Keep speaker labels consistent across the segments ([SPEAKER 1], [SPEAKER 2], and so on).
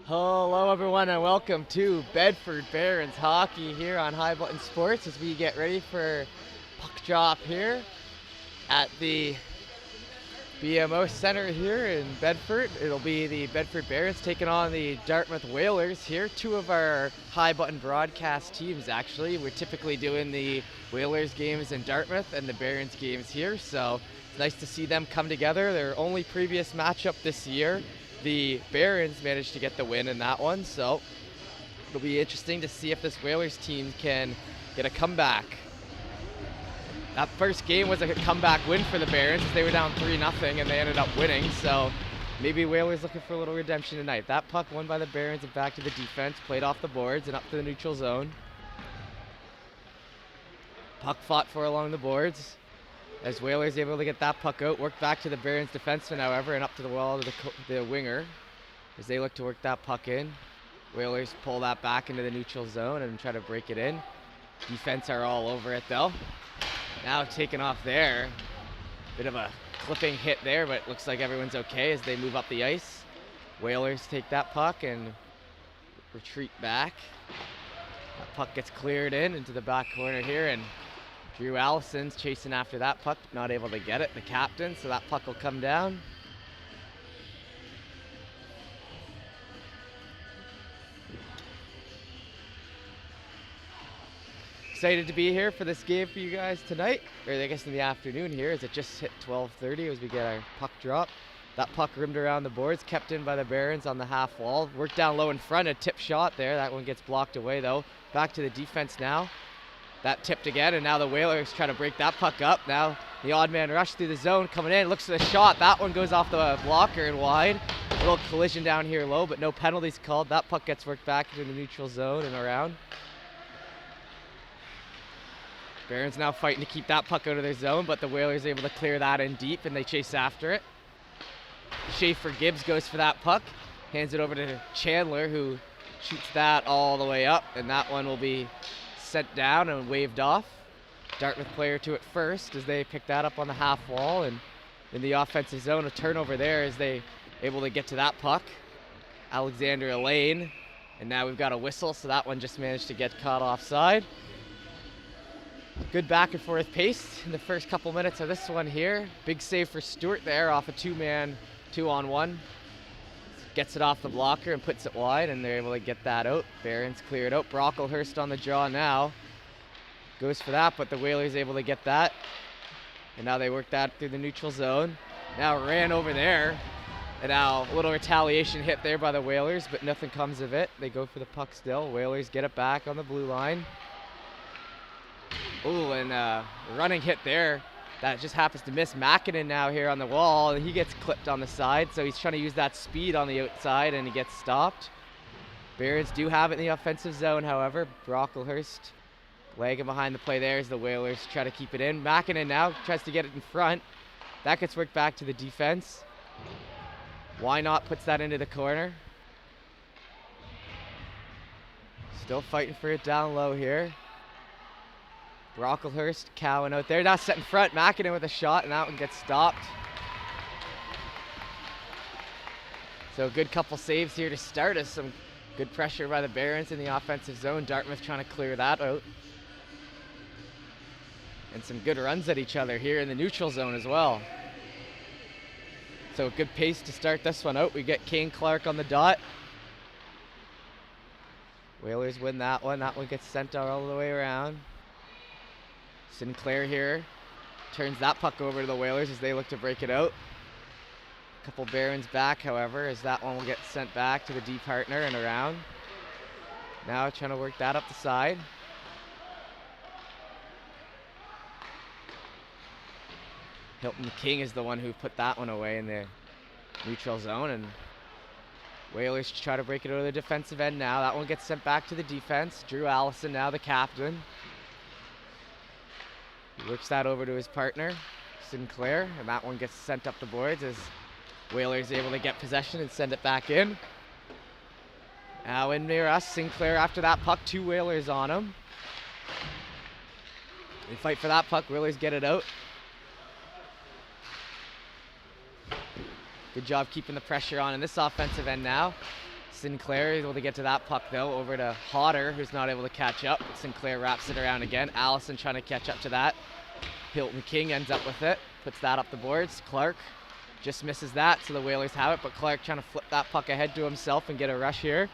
[SPEAKER 1] Hello, everyone, and welcome to Bedford Barons Hockey here on High Button Sports as we get ready for puck drop here at the BMO Center here in Bedford. It'll be the Bedford Barons taking on the Dartmouth Whalers here. Two of our High Button broadcast teams, actually. We're typically doing the Whalers games in Dartmouth and the Barons games here, so it's nice to see them come together. Their only previous matchup this year, the Barons managed to get the win in that one, so it'll be interesting to see if this Whalers team can get a comeback. That first game was a comeback win for the Barons as they were down 3-0 and they ended up winning, so maybe Whalers looking for a little redemption tonight. That puck won by the Barons and back to the defense, played off the boards and up to the neutral zone. Puck fought for along the boards as Whalers able to get that puck out, work back to the Barons defenseman, however, and up to the wall of the winger as they look to work that puck in. Whalers pull that back into the neutral zone and try to break it in. Defense are all over it though. Now taken off there. Bit of a clipping hit there, but it looks like everyone's okay as they move up the ice. Whalers take that puck and retreat back. That puck gets cleared into the back corner here, and Drew Allison's chasing after that puck, not able to get it, the captain, so that puck will come down. Excited to be here for this game for you guys tonight, or I guess in the afternoon here, as it just hit 12:30 as we get our puck drop. That puck rimmed around the boards, kept in by the Barons on the half wall. Worked down low in front, a tip shot there. That one gets blocked away though. Back to the defense now. That tipped again, and now the Whalers try to break that puck up. Now the odd man rush through the zone, coming in, looks for the shot. That one goes off the blocker and wide. A little collision down here low, but no penalties called. That puck gets worked back into the neutral zone and around. Barons now fighting to keep that puck out of their zone, but the Whalers able to clear that in deep, and they chase after it. Schaefer Gibbs goes for that puck, hands it over to Chandler, who shoots that all the way up, and that one will be sent down and waved off. Dartmouth player to it first as they pick that up on the half wall, and in the offensive zone, a turnover there as they able to get to that puck. Alexander Elaine, and now we've got a whistle, so that one just managed to get caught offside. Good back and forth pace in the first couple minutes of this one here. Big save for Stewart there off a two-man, 2-on-1. Gets it off the blocker and puts it wide, and they're able to get that out. Barons clear it out. Brocklehurst on the draw now. Goes for that, but the Whalers able to get that. And now they work that through the neutral zone. Now ran over there. And now a little retaliation hit there by the Whalers, but nothing comes of it. They go for the puck still. Whalers get it back on the blue line. Ooh, and running hit there. That just happens to miss Makinen now here on the wall, and he gets clipped on the side, so he's trying to use that speed on the outside, and he gets stopped. Barons do have it in the offensive zone, however. Brocklehurst lagging behind the play there as the Whalers try to keep it in. Makinen now tries to get it in front. That gets worked back to the defense. Why not puts that into the corner. Still fighting for it down low here. Brocklehurst cowing out there. Now set in front. Makinen with a shot, and that one gets stopped. So a good couple saves here to start us. Some good pressure by the Barons in the offensive zone. Dartmouth trying to clear that out. And some good runs at each other here in the neutral zone as well. So a good pace to start this one out. We get Kane Clark on the dot. Whalers win that one. That one gets sent all the way around. Sinclair here turns that puck over to the Whalers as they look to break it out. A couple Barons back, however, as that one will get sent back to the D partner and around. Now trying to work that up the side. Hilton King is the one who put that one away in the neutral zone, and Whalers try to break it over to the defensive end now. That one gets sent back to the defense. Drew Allison now the captain. He works that over to his partner, Sinclair, and that one gets sent up the boards as Whalers able to get possession and send it back in. Now in near us, Sinclair after that puck, two Whalers on him. They fight for that puck, Whalers get it out. Good job keeping the pressure on in this offensive end now. Sinclair able to get to that puck though, over to Hodder, who's not able to catch up. Sinclair wraps it around again. Allison trying to catch up to that. Hilton King ends up with it, puts that up the boards. Clark just misses that, so the Whalers have it, but Clark trying to flip that puck ahead to himself and get a rush here.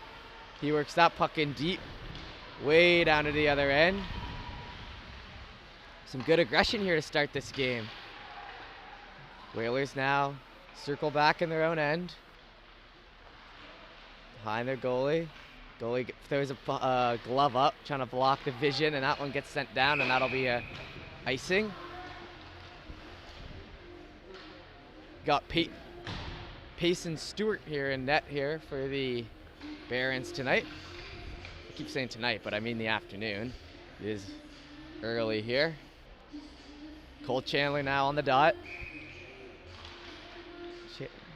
[SPEAKER 1] He works that puck in deep, way down to the other end. Some good aggression here to start this game. Whalers now circle back in their own end. Behind their goalie. Goalie throws a glove up, trying to block the vision, and that one gets sent down, and that'll be a icing. Got Payson Stewart here in net here for the Barons tonight. I keep saying tonight, but I mean the afternoon. It is early here. Cole Chandler now on the dot.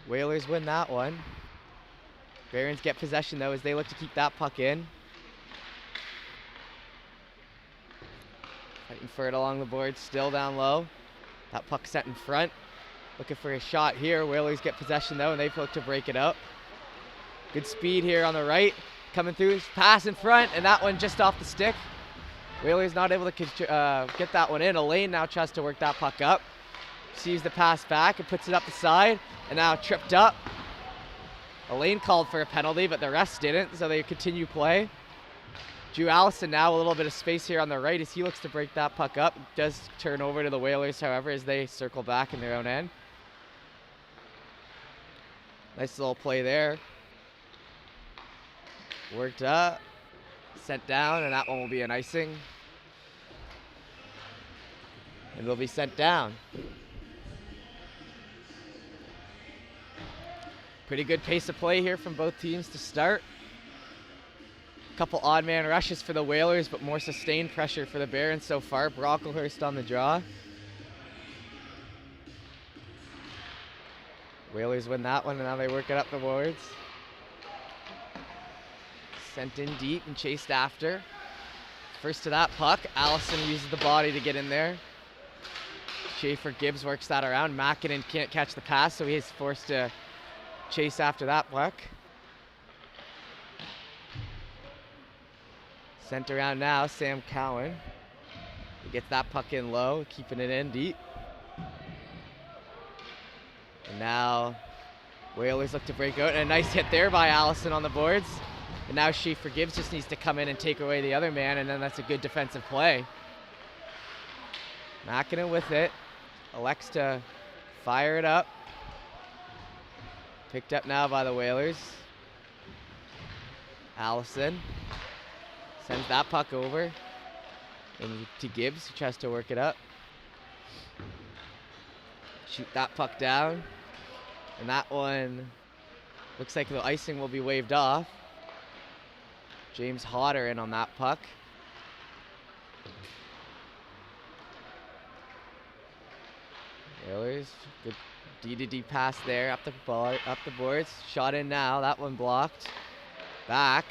[SPEAKER 1] Whalers win that one. Barons get possession though as they look to keep that puck in. Fighting for it along the board, still down low. That puck set in front. Looking for a shot here. Whalers get possession though, and they look to break it up. Good speed here on the right. Coming through, pass in front, and that one just off the stick. Whalers not able to get that one in. Elaine now tries to work that puck up. Sees the pass back and puts it up the side, and now tripped up. Elaine called for a penalty, but the refs didn't, so they continue play. Drew Allison now a little bit of space here on the right as he looks to break that puck up. Does turn over to the Whalers, however, as they circle back in their own end. Nice little play there. Worked up, sent down, and that one will be an icing. And it'll be sent down. Pretty good pace of play here from both teams to start. A couple odd man rushes for the Whalers, but more sustained pressure for the Barons so far. Brocklehurst on the draw. Whalers win that one, and now they work it up the boards. Sent in deep and chased after. First to that puck. Allison uses the body to get in there. Schaefer Gibbs works that around. Makinen can't catch the pass, so he's forced to chase after that puck. Sent around now, Sam Cowan. He gets that puck in low, keeping it in deep. And now Whalers look to break out, and a nice hit there by Allison on the boards. And now Schaefer Gibbs just needs to come in and take away the other man, and then that's a good defensive play. Makinen with it. Elects to fire it up. Picked up now by the Whalers. Allison sends that puck over to Gibbs, who tries to work it up. Shoot that puck down. And that one looks like the icing will be waved off. James Hodder in on that puck. Whalers, good D-to-D pass there, up the boards. Shot in now, that one blocked. Back,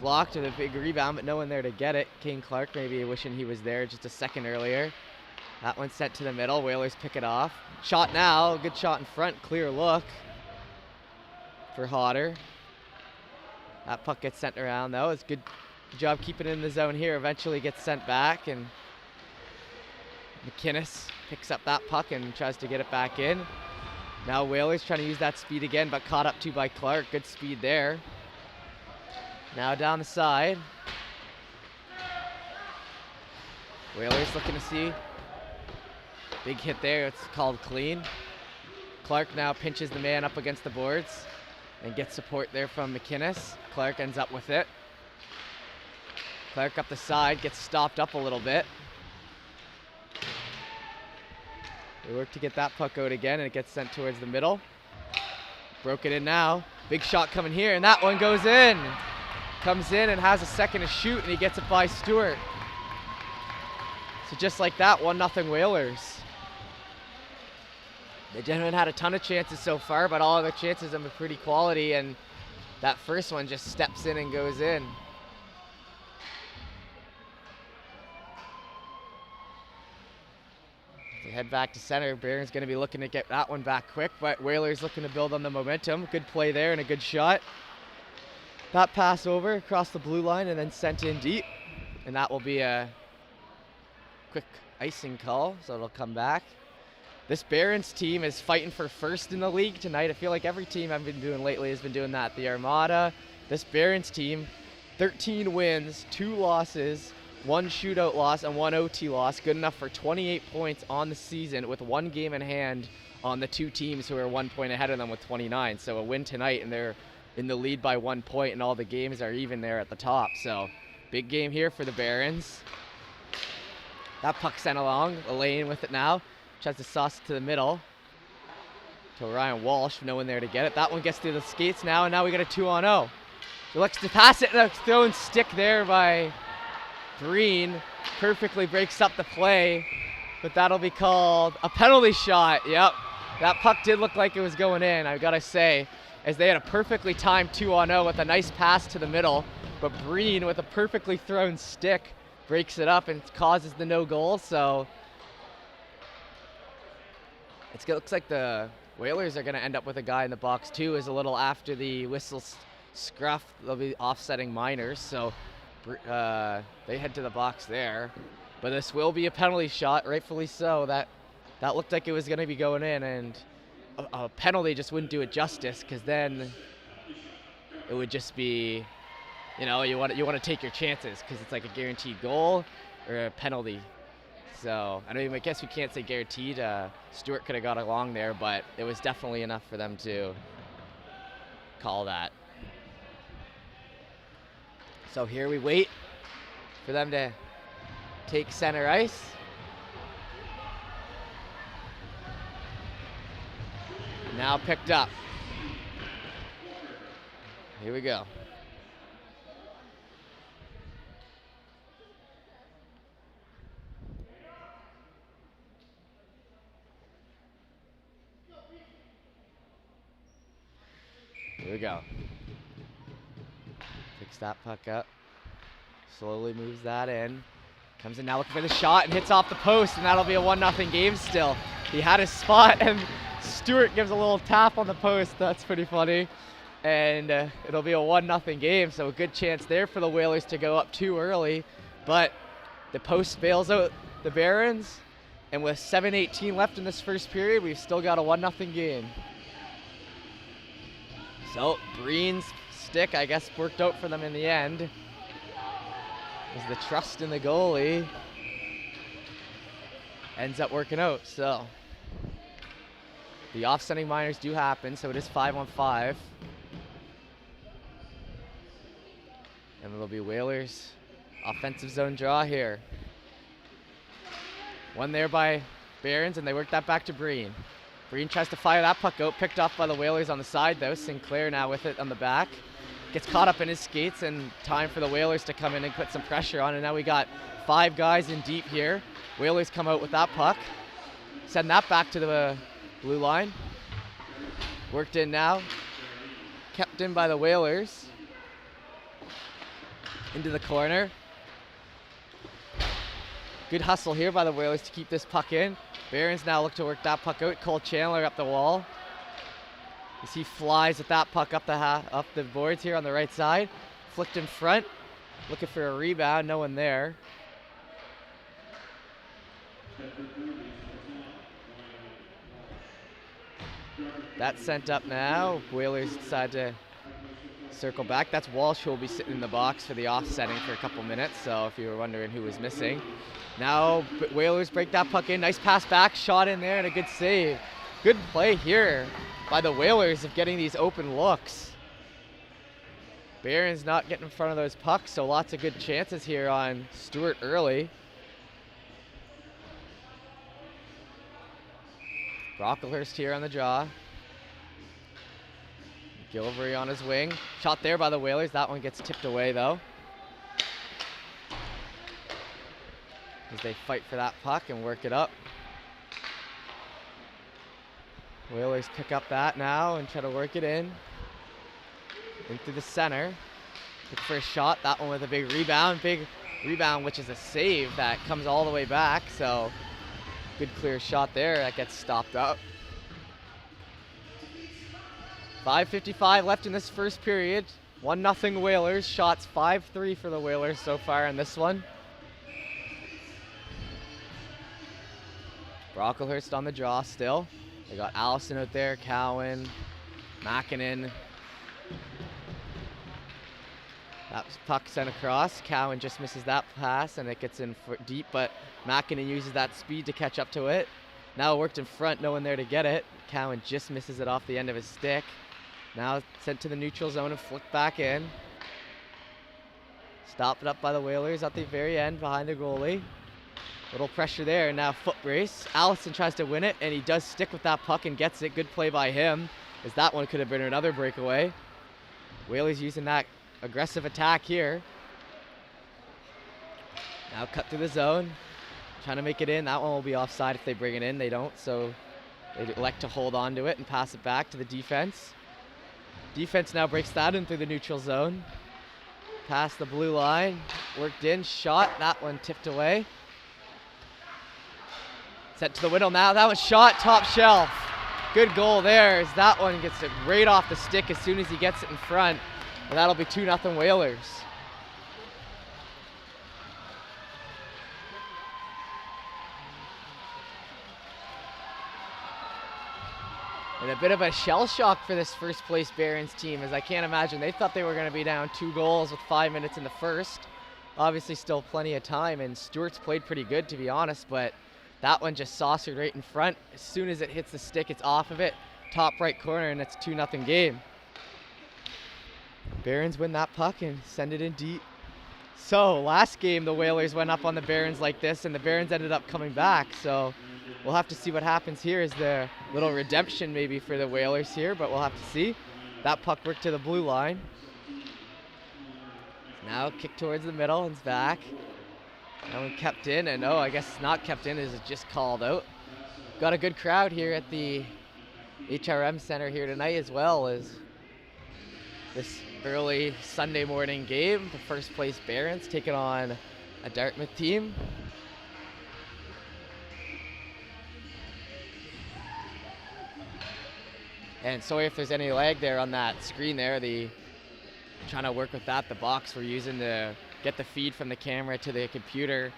[SPEAKER 1] blocked with a big rebound, but no one there to get it. Kane Clark maybe wishing he was there just a second earlier. That one sent to the middle, Whalers pick it off. Shot now, good shot in front, clear look for Hodder. That puck gets sent around though. It's good job keeping it in the zone here. Eventually gets sent back, and McInnes picks up that puck and tries to get it back in. Now Whalers trying to use that speed again, but caught up to by Clark. Good speed there. Now down the side. Whalers looking to see. Big hit there, it's called clean. Clark now pinches the man up against the boards and gets support there from McInnes. Clark ends up with it. Clark up the side, gets stopped up a little bit. They work to get that puck out again, and it gets sent towards the middle. Broke it in now. Big shot coming here, and that one goes in. Comes in and has a second to shoot, and he gets it by Stewart. So just like that, 1-0 Whalers. The gentlemen had a ton of chances so far, but all of their chances have been pretty quality, and that first one just steps in and goes in. They head back to center. Barron's going to be looking to get that one back quick, but Whalers looking to build on the momentum. Good play there and a good shot. that pass over across the blue line and then sent in deep. And that will be a quick icing call, so it'll come back. This Barons team is fighting for first in the league tonight. I feel like every team I've been doing lately has been doing that. The Armada, this Barons team, 13 wins, 2 losses, 1 shootout loss, and 1 OT loss. Good enough for 28 points on the season with 1 game in hand on the 2 teams who are 1 point ahead of them with 29. So a win tonight, and they're in the lead by 1 point, and all the games are even there at the top. So big game here for the Barons. That puck sent along, Elaine with it now. Tries to sauce it to the middle. To Ryan Walsh, no one there to get it. That one gets through the skates now, and now we got a 2-on-0. He looks to pass it, and a thrown stick there by Breen. Perfectly breaks up the play, but that'll be called a penalty shot. Yep, that puck did look like it was going in, I gotta say, as they had a perfectly timed 2-on-0 with a nice pass to the middle, but Breen with a perfectly thrown stick breaks it up and causes the no goal. So it looks like the Whalers are going to end up with a guy in the box too, as a little after the whistle scruff, they'll be offsetting Miners. So they head to the box there. But this will be a penalty shot, rightfully so. That looked like it was going to be going in, and a penalty just wouldn't do it justice, because then it would just be, you know, you want to take your chances, because it's like a guaranteed goal or a penalty. So I mean, I guess we can't say guaranteed. Stewart could have got along there, but it was definitely enough for them to call that. So here we wait for them to take center ice. Now picked up. Here we go. Here we go. Picks that puck up. Slowly moves that in. Comes in now looking for the shot and hits off the post, and that'll be a 1-0 game still. He had his spot, and Stewart gives a little tap on the post. That's pretty funny. And it'll be a 1-0 game, so a good chance there for the Whalers to go up too early. But the post bails out the Barons, and with 7:18 left in this first period, we've still got a 1-0 game. So Breen's stick, I guess, worked out for them in the end. It was the trust in the goalie. Ends up working out, so. The offsetting minors do happen, so it is 5-on-5. And it'll be Whalers' offensive zone draw here. One there by Barons, and they work that back to Breen. Breen tries to fire that puck out, picked off by the Whalers on the side though. Sinclair now with it on the back. Gets caught up in his skates, and time for the Whalers to come in and put some pressure on. And now we got 5 guys in deep here. Whalers come out with that puck. Send that back to the blue line. Worked in now. Kept in by the Whalers. Into the corner. Good hustle here by the Whalers to keep this puck in. Barons now look to work that puck out. Cole Chandler up the wall. As he flies with that puck up the boards here on the right side. Flicked in front. Looking for a rebound. No one there. That's sent up now. Whalers decide to circle back. That's Walsh, who will be sitting in the box for the offsetting for a couple minutes. So if you were wondering who was missing. Now Whalers break that puck in. Nice pass back, shot in there, and a good save. Good play here by the Whalers of getting these open looks. Barron's not getting in front of those pucks, so lots of good chances here on Stewart early. Brocklehurst here on the draw. Gilvery on his wing. Shot there by the Whalers. That one gets tipped away though. As they fight for that puck and work it up. Whalers pick up that now and try to work it in. Into the center. Look for a shot. That one with a big rebound. Big rebound, which is a save that comes all the way back. So good clear shot there. That gets stopped up. 5:55 left in this first period. 1-0 Whalers. Shots 5-3 for the Whalers so far in this one. Brocklehurst on the draw still. They got Allison out there, Cowan, Makinen. That puck sent across. Cowan just misses that pass and it gets in deep, but Makinen uses that speed to catch up to it. Now it worked in front, no one there to get it. Cowan just misses it off the end of his stick. Now sent to the neutral zone and flicked back in. Stopped up by the Whalers at the very end behind the goalie. Little pressure there, now foot brace. Allison tries to win it, and he does stick with that puck and gets it. Good play by him, as that one could have been another breakaway. Whalers using that aggressive attack here. Now cut through the zone, trying to make it in. That one will be offside if they bring it in. They don't, so they elect to hold on to it and pass it back to the defense. Defense now breaks that in through the neutral zone. Past the blue line, worked in, shot. That one tipped away. Sent to the window now. That was shot, top shelf. Good goal there, as that one gets it right off the stick as soon as he gets it in front. And that'll be 2-0 Whalers. And a bit of a shell shock for this first place Barons team, as I can't imagine. They thought they were going to be down 2 goals with 5 minutes in the first. Obviously still plenty of time, and Stewart's played pretty good, to be honest, but that one just saucered right in front. As soon as it hits the stick, it's off of it. Top right corner, and it's 2-0 game. Barons win that puck and send it in deep. So last game, the Whalers went up on the Barons like this, and the Barons ended up coming back. So we'll have to see what happens here. Is there a little redemption maybe for the Whalers here, but we'll have to see. That puck worked to the blue line. Now kick towards the middle, and it's back. That one kept in, and I guess it's not kept in, as it's just called out. Got a good crowd here at the HRM Center here tonight, as well as this early Sunday morning game. The first place Barons taking on a Dartmouth team. And sorry if there's any lag there on that screen there. Trying to work with that. The box we're using to get the feed from the camera to the computer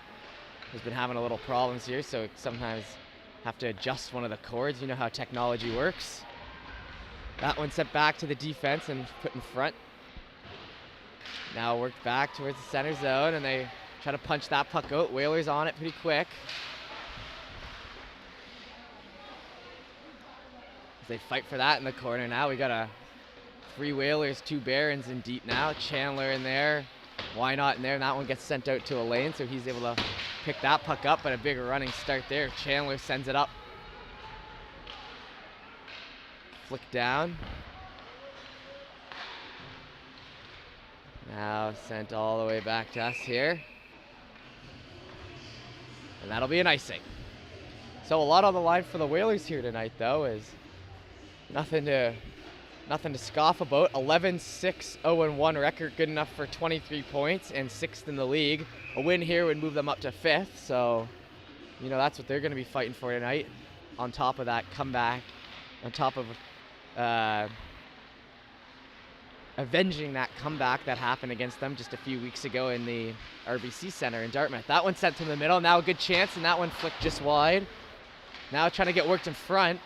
[SPEAKER 1] has been having a little problems here, so sometimes have to adjust one of the cords. You know how technology works. That one sent back to the defense and put in front. Now worked back towards the center zone, and they try to punch that puck out. Whalers on it pretty quick. As they fight for that in the corner now. We got 3 Whalers, 2 Barons in deep now. Chandler in there. Why not in there? And that one gets sent out to Elaine, so he's able to pick that puck up, but a bigger running start there. Chandler sends it up. Flick down. Now sent all the way back to us here. And that'll be an icing. So a lot on the line for the Whalers here tonight, though, is nothing to scoff about. 11-6-0-1 record, good enough for 23 points and 6th in the league. A win here would move them up to 5th, so that's what they're going to be fighting for tonight. On top of that comeback, on top of avenging that comeback that happened against them just a few weeks ago in the RBC Center in Dartmouth. That one sent to the middle. Now a good chance, and that one flicked just wide. Now trying to get worked in front.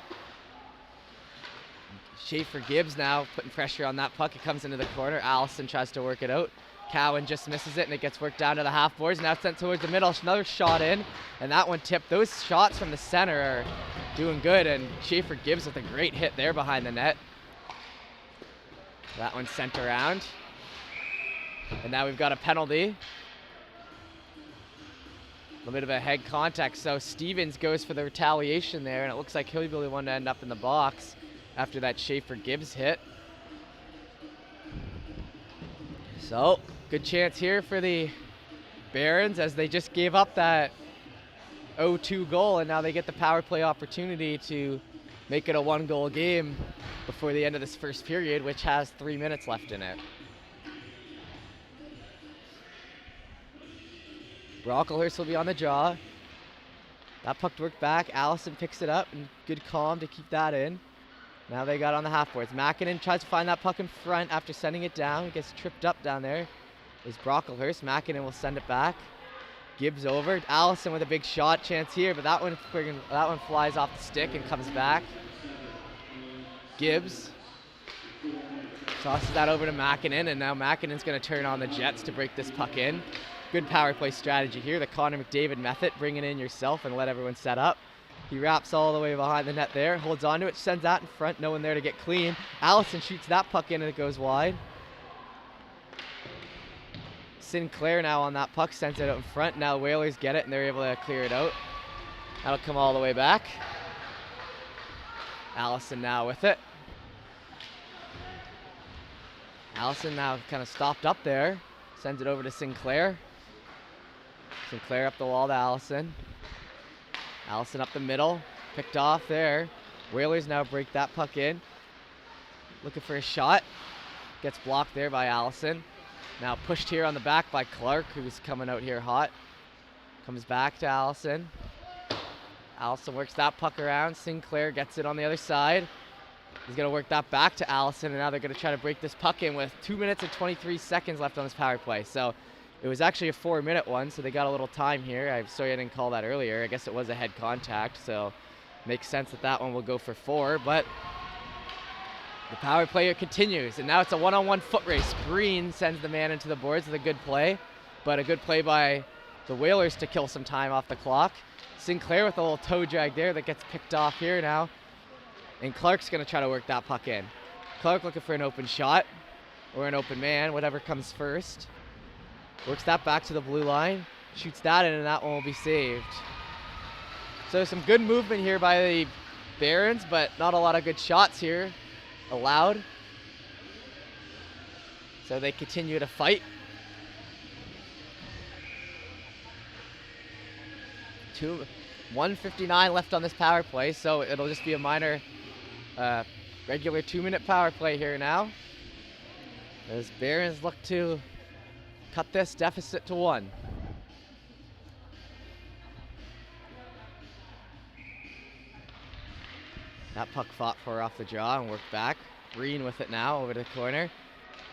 [SPEAKER 1] Schaefer Gibbs now putting pressure on that puck. It comes into the corner. Allison tries to work it out. Cowan just misses it, and it gets worked down to the half boards. Now sent towards the middle. Another shot in, and that one tipped. Those shots from the center are doing good, and Schaefer Gibbs with a great hit there behind the net. That one sent around. And now we've got a penalty. A little bit of a head contact. So Stevens goes for the retaliation there, and it looks like he'll be the one to end up in the box after that Schaefer Gibbs hit. So, good chance here for the Barons, as they just gave up that 0-2 goal, and now they get the power play opportunity to make it a 1-goal game before the end of this first period, which has 3 minutes left in it. Brocklehurst will be on the draw. That puck worked back. Allison picks it up, and good calm to keep that in. Now they got on the half boards. Mackinnon tries to find that puck in front after sending it down. He gets tripped up down there. Is Brocklehurst. Mackinnon will send it back. Gibbs over. Allison with a big shot chance here, but that one flies off the stick and comes back. Gibbs tosses that over to Mackinnon, and now Mackinnon's going to turn on the Jets to break this puck in. Good power play strategy here, the Connor McDavid method. Bring it in yourself and let everyone set up. He wraps all the way behind the net there, holds onto it, sends that in front, no one there to get clean. Allison shoots that puck in and it goes wide. Sinclair now on that puck, sends it out in front. Now Whalers get it and they're able to clear it out. That'll come all the way back. Allison now with it. Allison now kind of stopped up there. Sends it over to Sinclair. Sinclair up the wall to Allison. Allison up the middle. Picked off there. Whalers now break that puck in. Looking for a shot. Gets blocked there by Allison. Now pushed here on the back by Clark, who's coming out here hot. Comes back to Allison. Allison works that puck around. Sinclair gets it on the other side. He's going to work that back to Allison, and now they're going to try to break this puck in with 2 minutes and 23 seconds left on this power play. So it was actually a 4-minute one, so they got a little time here. I'm sorry I didn't call that earlier. I guess it was a head contact, so makes sense that that one will go for 4. But the power play continues, and now it's a one-on-one foot race. Breen sends the man into the boards with a good play, but a good play by the Whalers to kill some time off the clock. Sinclair with a little toe drag there that gets picked off here now. And Clark's going to try to work that puck in. Clark looking for an open shot or an open man, whatever comes first. Works that back to the blue line. Shoots that in, and that one will be saved. So some good movement here by the Barons, but not a lot of good shots here allowed. So they continue to fight. 1:59 left on this power play, so it'll just be a minor regular 2-minute power play here now, as Barons look to cut this deficit to 1. That puck fought for off the draw and worked back. Breen with it now over to the corner.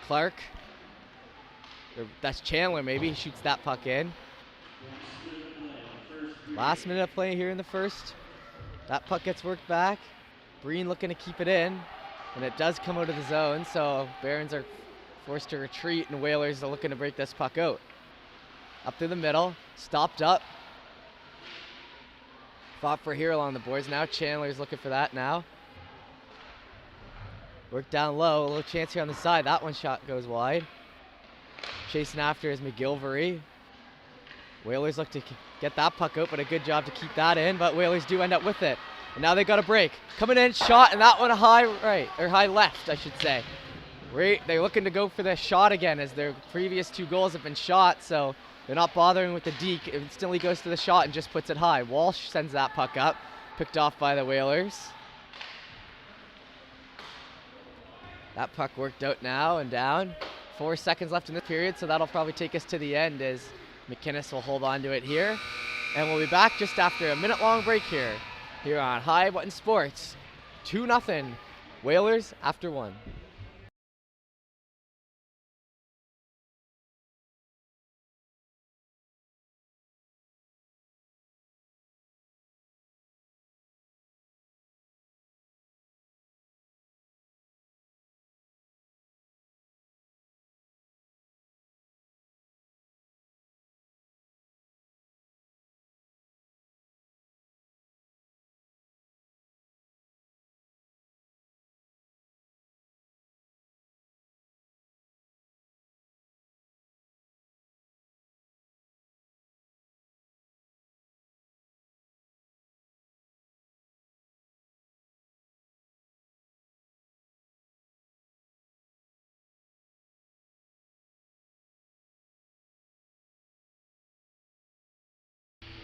[SPEAKER 1] Clark, or that's Chandler maybe, he shoots that puck in. Last minute of play here in the first. That puck gets worked back. Breen looking to keep it in, and it does come out of the zone, so Barons are forced to retreat, and Whalers are looking to break this puck out. Up through the middle, stopped up. Fought for here along the boards. Now Chandler's looking for that now. Worked down low, a little chance here on the side. That one shot goes wide. Chasing after is McGilvery. Whalers look to get that puck out, but a good job to keep that in, but Whalers do end up with it. And now they got a break. Coming in, shot, and that one a high right, or high left, I should say. They're looking to go for the shot again, as their previous 2 goals have been shot, so they're not bothering with the deke. It instantly goes to the shot and just puts it high. Walsh sends that puck up, picked off by the Whalers. That puck worked out now and down. 4 seconds left in this period, so that'll probably take us to the end, as McInnes will hold on to it here. And we'll be back just after a minute-long break here on High Button Sports. 2-0, Whalers after 1.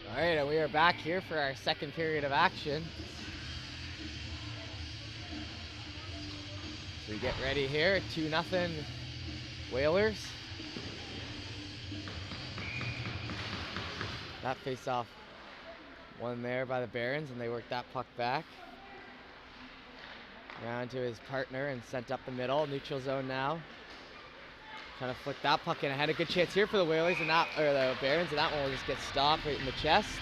[SPEAKER 1] All right, and we are back here for our second period of action. So we get ready here, 2-0 Whalers. That face-off won there by the Barons, and they worked that puck back. Around to his partner and sent up the middle. Neutral zone now. Trying to flick that puck in. I had a good chance here for the Whalers and that, or the Barons, and that one will just get stopped right in the chest.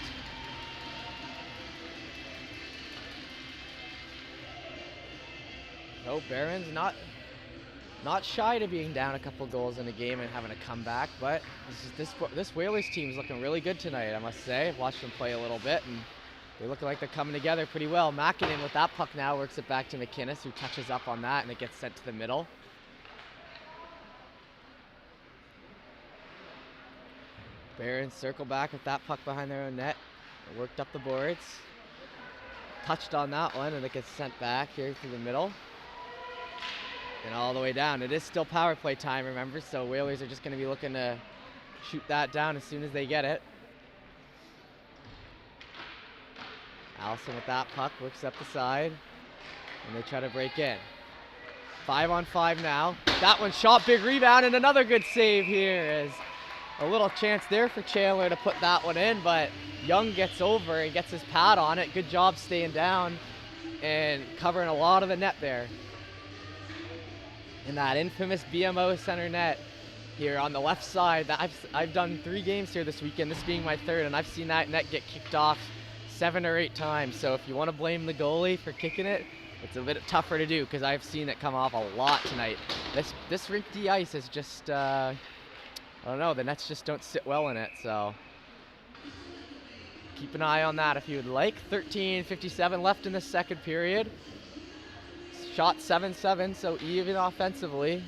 [SPEAKER 1] No, Barons not shy to being down a couple goals in a game and having a comeback, but this Whalers team is looking really good tonight, I must say. I've watched them play a little bit, and they're looking like they're coming together pretty well. Makinen with that puck now works it back to McInnes, who touches up on that, and it gets sent to the middle. Barons circle back with that puck behind their own net. They worked up the boards. Touched on that one, and it gets sent back here through the middle. And all the way down. It is still power play time, remember, so Whalers are just going to be looking to shoot that down as soon as they get it. Allison with that puck, works up the side, and they try to break in. 5-on-5 now. That one shot, big rebound, and another good save here. As a little chance there for Chandler to put that one in, but Young gets over and gets his pad on it. Good job staying down and covering a lot of the net there. In that infamous BMO center net here on the left side. That I've done 3 games here this weekend, this being my 3rd, and I've seen that net get kicked off 7 or 8 times. So if you want to blame the goalie for kicking it, it's a bit tougher to do because I've seen it come off a lot tonight. This rink D ice is just, I don't know, the nets just don't sit well in it, so keep an eye on that if you would like. 13:57 left in the second period. Shot 7-7, so even offensively.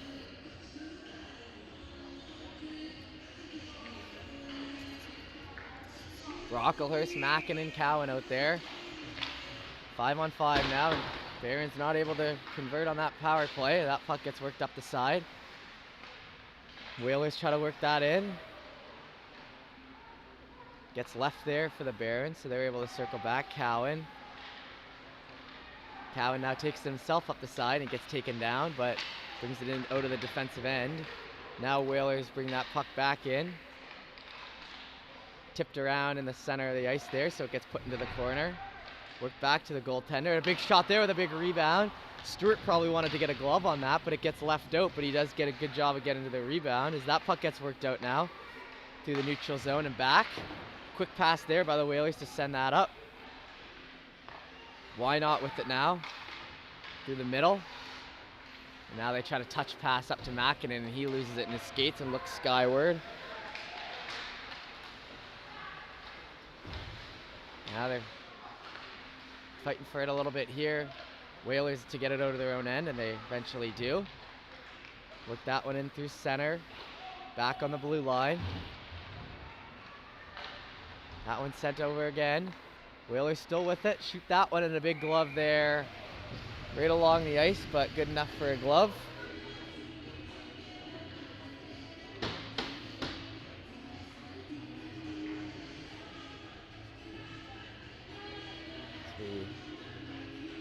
[SPEAKER 1] Brocklehurst, Makinen, Cowan out there. 5-on-5 now. Barron's not able to convert on that power play. That puck gets worked up the side. Whalers try to work that in. Gets left there for the Barons, so they're able to circle back. Cowan now takes himself up the side and gets taken down, but brings it in out of the defensive end. Now Whalers bring that puck back in. Tipped around in the center of the ice there, so it gets put into the corner. Worked back to the goaltender. A big shot there with a big rebound. Stewart probably wanted to get a glove on that, but it gets left out, but he does get a good job of getting to the rebound as that puck gets worked out now through the neutral zone and back. Quick pass there by the Whalers to send that up. Why not with it now? Through the middle. And now they try to touch pass up to Makinen, and he loses it in his skates and looks skyward. Now they're fighting for it a little bit here. Whalers to get it out of their own end, and they eventually do. Work that one in through center. Back on the blue line. That one sent over again. Whalers still with it. Shoot that one in a big glove there. Right along the ice, but good enough for a glove.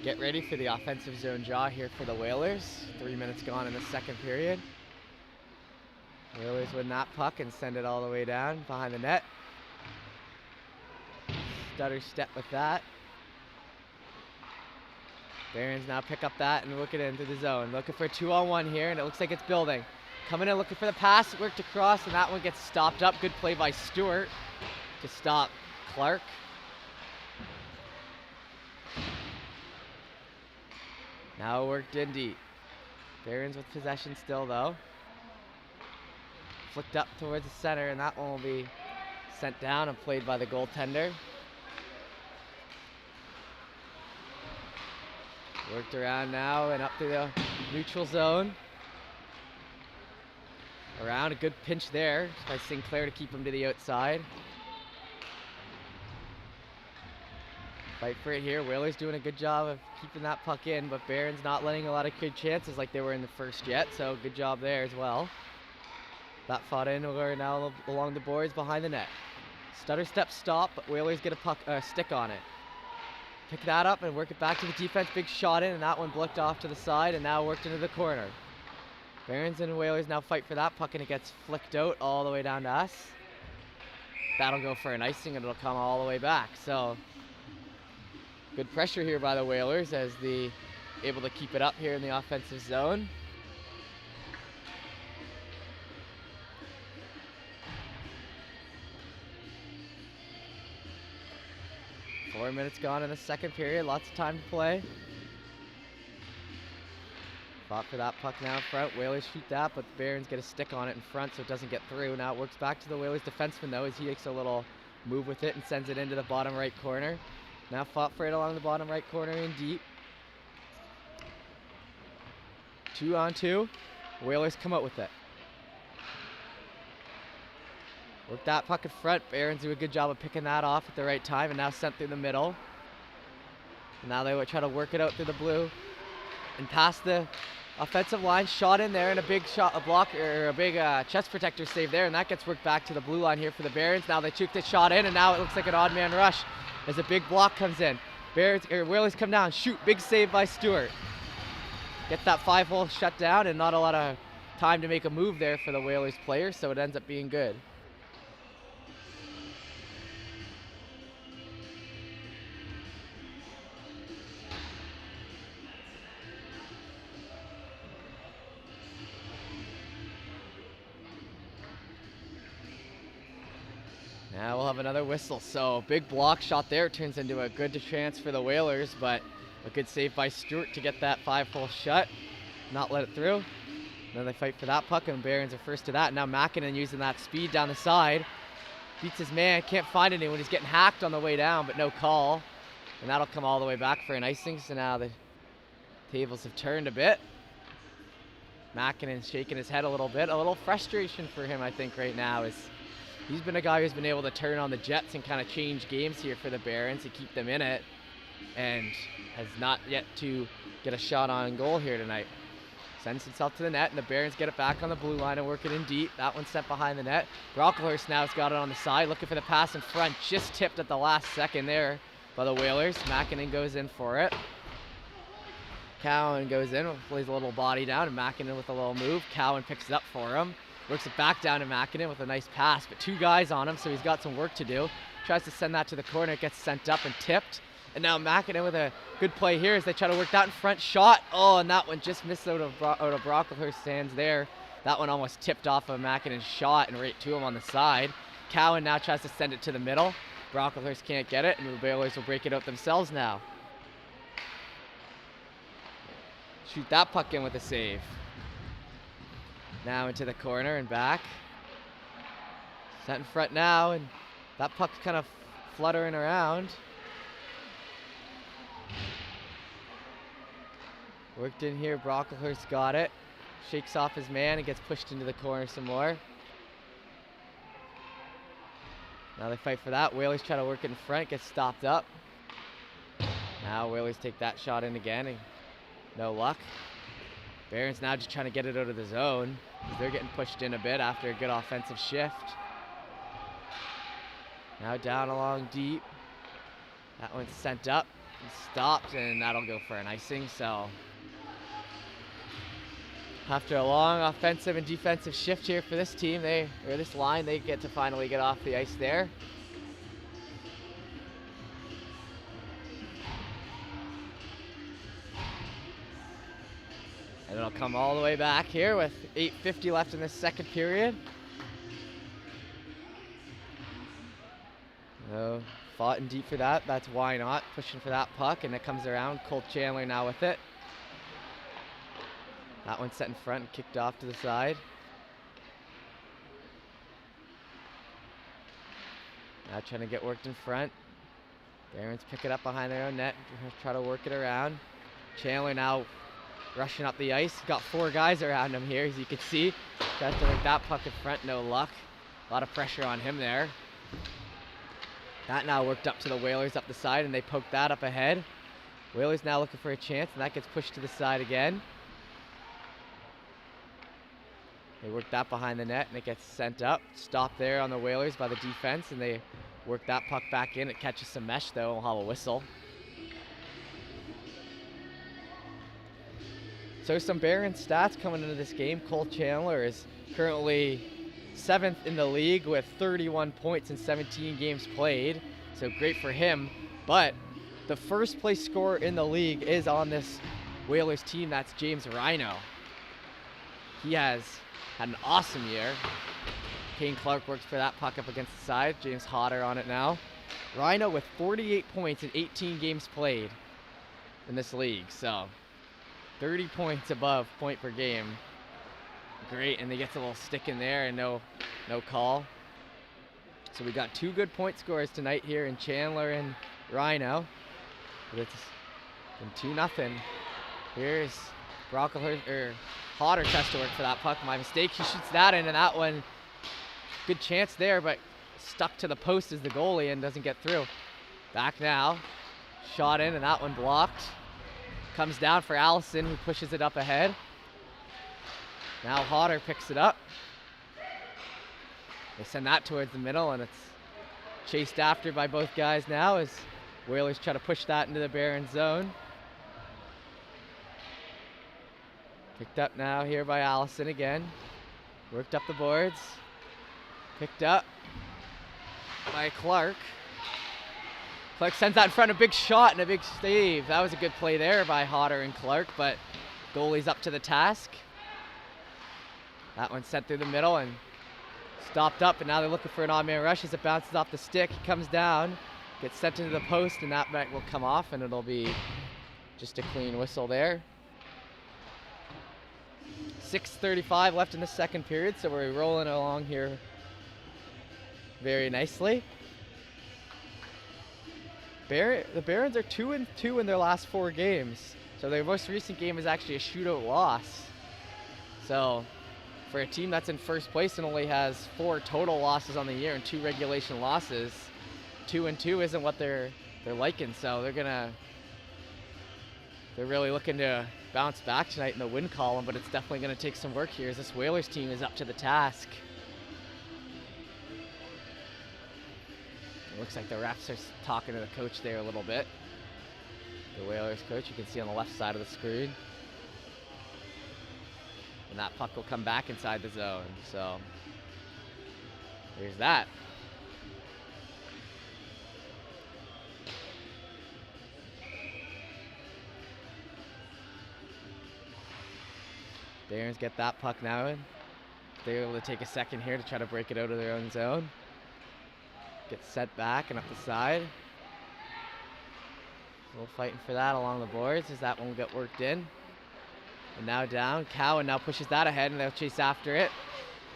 [SPEAKER 1] Get ready for the offensive zone draw here for the Whalers. 3 minutes gone in the second period. Whalers win that puck and send it all the way down behind the net. Stutter step with that. Barons now pick up that and look it into the zone. Looking for a 2-on-1 here, and it looks like it's building. Coming in looking for the pass, worked across, and that one gets stopped up. Good play by Stewart to stop Clark. Now worked in deep. Barons with possession still though. Flicked up towards the center, and that one will be sent down and played by the goaltender. Worked around now and up to the neutral zone. Around, a good pinch there by Sinclair to keep him to the outside. Fight for it here. Whalers doing a good job of keeping that puck in, but Barron's not letting a lot of good chances like they were in the first yet, so good job there as well. That fought in, we're now along the boards behind the net. Stutter step stop, but Whalers get a stick on it. Pick that up and work it back to the defense. Big shot in, and that one blicked off to the side and now worked into the corner. Barons and Whalers now fight for that puck, and it gets flicked out all the way down to us. That'll go for an icing, and it'll come all the way back. So good pressure here by the Whalers as the able to keep it up here in the offensive zone. Four minutes gone in the second period, lots of time to play. Fought for that puck now in front. Whalers shoot that, but the Barons get a stick on it in front so it doesn't get through. Now it works back to the Whalers defenseman though, as he makes a little move with it and sends it into the bottom right corner. Now fought for it along the bottom right corner in deep. 2-on-2. Whalers come out with it. Work that puck in front. Barons do a good job of picking that off at the right time, and now sent through the middle. And now they would try to work it out through the blue and past the offensive line. Shot in there, and a big shot, a block, or a big chest protector save there, and that gets worked back to the blue line here for the Barons. Now they took the shot in, and now it looks like an odd man rush as a big block comes in. Whalers come down, shoot, big save by Stewart. Get that 5-hole shut down, and not a lot of time to make a move there for the Whalers players, so it ends up being good. Now we'll have another whistle. So big block shot there turns into a good chance for the Whalers, but a good save by Stewart to get that 5-hole shut, not let it through. Then they fight for that puck, and Barons are first to that. Now Makinen using that speed down the side. Beats his man, can't find anyone. He's getting hacked on the way down, but no call. And that'll come all the way back for an icing. So now the tables have turned a bit. Makinen shaking his head a little bit. A little frustration for him, I think, right now. Is he's been a guy who's been able to turn on the Jets and kind of change games here for the Barons to keep them in it, and has not yet to get a shot on goal here tonight. Sends himself to the net, and the Barons get it back on the blue line and work it in deep. That one's sent behind the net. Brocklehurst now has got it on the side, looking for the pass in front. Just tipped at the last second there by the Whalers. Makinen goes in for it. Cowan goes in, plays a little body down, and Makinen with a little move. Cowan picks it up for him. Works it back down to Makinen with a nice pass, but two guys on him, so he's got some work to do. Tries to send that to the corner, it gets sent up and tipped. And now Makinen with a good play here as they try to work that in front. Shot, oh, and that one just missed out of Brocklehurst's hands there. That one almost tipped off of Makinen's shot and right to him on the side. Cowan now tries to send it to the middle. Brocklehurst can't get it, and the Whalers will break it out themselves now. Shoot that puck in with a save. Now into the corner and back. Set in front now, and that puck's kind of fluttering around. Worked in here, Brocklehurst got it. Shakes off his man and gets pushed into the corner some more. Now they fight for that. Whalers try to work it in front, gets stopped up. Now Whalers take that shot in again, and no luck. Barons now just trying to get it out of the zone, because they're getting pushed in a bit after a good offensive shift. Now down along deep. That one's sent up and stopped, and that'll go for an icing. So after a long offensive and defensive shift here for this team, this line, they get to finally get off the ice there. And it'll come all the way back here with 8:50 left in the second period. So fought in deep for that. That's why not. Pushing for that puck, and it comes around. Colt Chandler now with it. That one's set in front and kicked off to the side. Now trying to get worked in front. Barons pick it up behind their own net. Try to work it around. Chandler now rushing up the ice. Got four guys around him here, as you can see. Tries to work that puck in front, no luck. A lot of pressure on him there. That now worked up to the Whalers up the side, and they poke that up ahead. Whalers now looking for a chance, and that gets pushed to the side again. They work that behind the net, and it gets sent up. Stopped there on the Whalers by the defense, and they work that puck back in. It catches some mesh, though, and we'll have a whistle. So some Barons stats coming into this game. Colt Chandler is currently 7th in the league with 31 points in 17 games played. So great for him. But the first place scorer in the league is on this Whalers team, that's James Rhino. He has had an awesome year. Kane Clark works for that puck up against the side. James Hodder on it now. Rhino with 48 points in 18 games played in this league, so 30 points above point per game. Great, and they get a little stick in there and no call. So we got 2 good point scorers tonight here in Chandler and Rhino. But it's been 2-0. Here's Hodder tries to work for that puck. My mistake. He shoots that in, and that one, good chance there, but stuck to the post as the goalie and doesn't get through. Back now. Shot in, and that one blocked. Comes down for Allison, who pushes it up ahead. Now Hodder picks it up. They send that towards the middle, and it's chased after by both guys now as Whalers try to push that into the Barons zone. Picked up now here by Allison again. Worked up the boards. Picked up by Clark. Clark sends that in front, a big shot and a big save. That was a good play there by Hodder and Clark, but goalie's up to the task. That one sent through the middle and stopped up, and now they're looking for an odd man rush as it bounces off the stick. He comes down, gets sent into the post, and that will come off, and it'll be just a clean whistle there. 6:35 left in the second period, so we're rolling along here very nicely. The Barons are 2-2 in their last 4 games, so their most recent game is actually a shootout loss. So for a team that's in first place and only has 4 total losses on the year and 2 regulation losses, 2-2 isn't what they're liking. So they're really looking to bounce back tonight in the win column, but it's definitely going to take some work here as this Whalers team is up to the task. It looks like the refs are talking to the coach there a little bit. The Whalers coach, you can see on the left side of the screen. And that puck will come back inside the zone. So there's that. Barons get that puck now in. They're able to take a second here to try to break it out of their own zone. Gets set back and up the side. A little fighting for that along the boards as that one will get worked in. And now down, Cowan now pushes that ahead and they'll chase after it.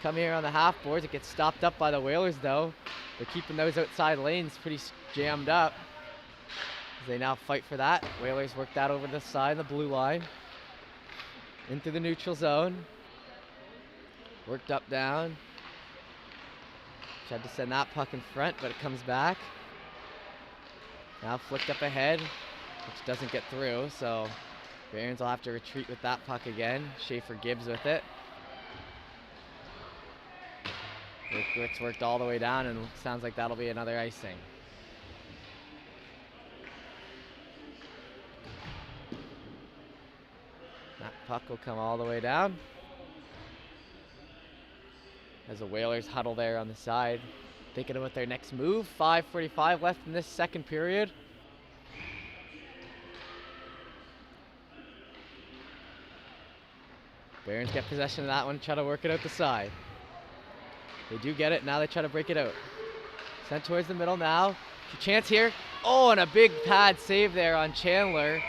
[SPEAKER 1] Come here on the half boards, it gets stopped up by the Whalers though. They're keeping those outside lanes pretty jammed up. As they now fight for that. Whalers work that over the side, the blue line. Into the neutral zone. Worked up down. Tried to send that puck in front, but it comes back. Now flicked up ahead, which doesn't get through, so Barons will have to retreat with that puck again. Schaefer Gibbs with it. Rick's worked all the way down, and sounds like that'll be another icing. That puck will come all the way down. As the Whalers huddle there on the side, thinking about their next move. 5:45 left in this second period. Barons get possession of that one, try to work it out the side. They do get it, now they try to break it out. Sent towards the middle now. Chance here. Oh, and a big pad save there on Chandler.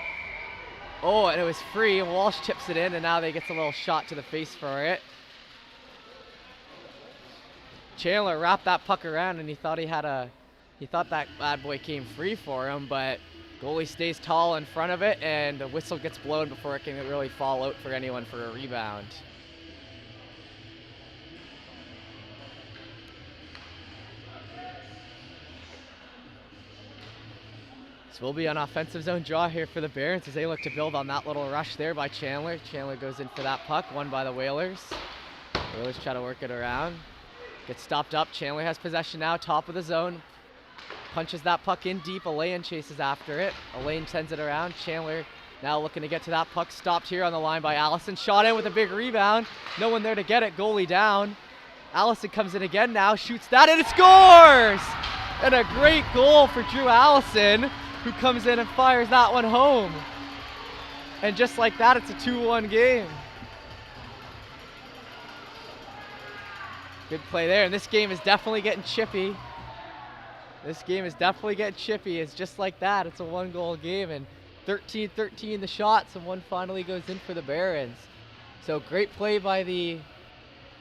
[SPEAKER 1] Oh, and it was free, and Walsh chips it in, and now they get a little shot to the face for it. Chandler wrapped that puck around, and he thought that bad boy came free for him, but goalie stays tall in front of it, and the whistle gets blown before it can really fall out for anyone for a rebound. So we'll be on offensive zone draw here for the Barons as they look to build on that little rush there by Chandler. Chandler goes in for that puck, won by the Whalers. Whalers try to work it around. Gets stopped up. Chandler has possession now, top of the zone. Punches that puck in deep. Elaine chases after it. Elaine sends it around. Chandler now looking to get to that puck. Stopped here on the line by Allison. Shot in with a big rebound. No one there to get it. Goalie down. Allison comes in again now. Shoots that and it scores! And a great goal for Drew Allison, who comes in and fires that one home. And just like that, it's a 2-1 game. Good play there, and this game is definitely getting chippy. This game is definitely getting chippy. It's just like that. It's a 1-goal game, and 13-13 the shots, and one finally goes in for the Barons. So great play by the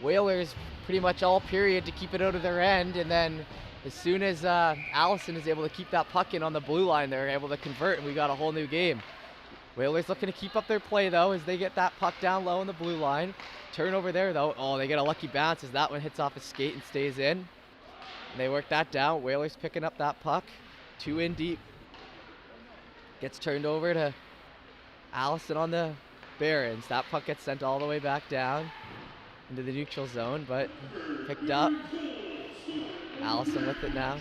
[SPEAKER 1] Whalers pretty much all period to keep it out of their end, and then as soon as Allison is able to keep that puck in on the blue line, they're able to convert, and we got a whole new game. Whalers looking to keep up their play, though, as they get that puck down low on the blue line. Turnover there, though. Oh, they get a lucky bounce as that one hits off his skate and stays in. And they work that down. Whalers picking up that puck. 2 in deep. Gets turned over to Allison on the Barons. That puck gets sent all the way back down into the neutral zone, but picked up. Allison with it now.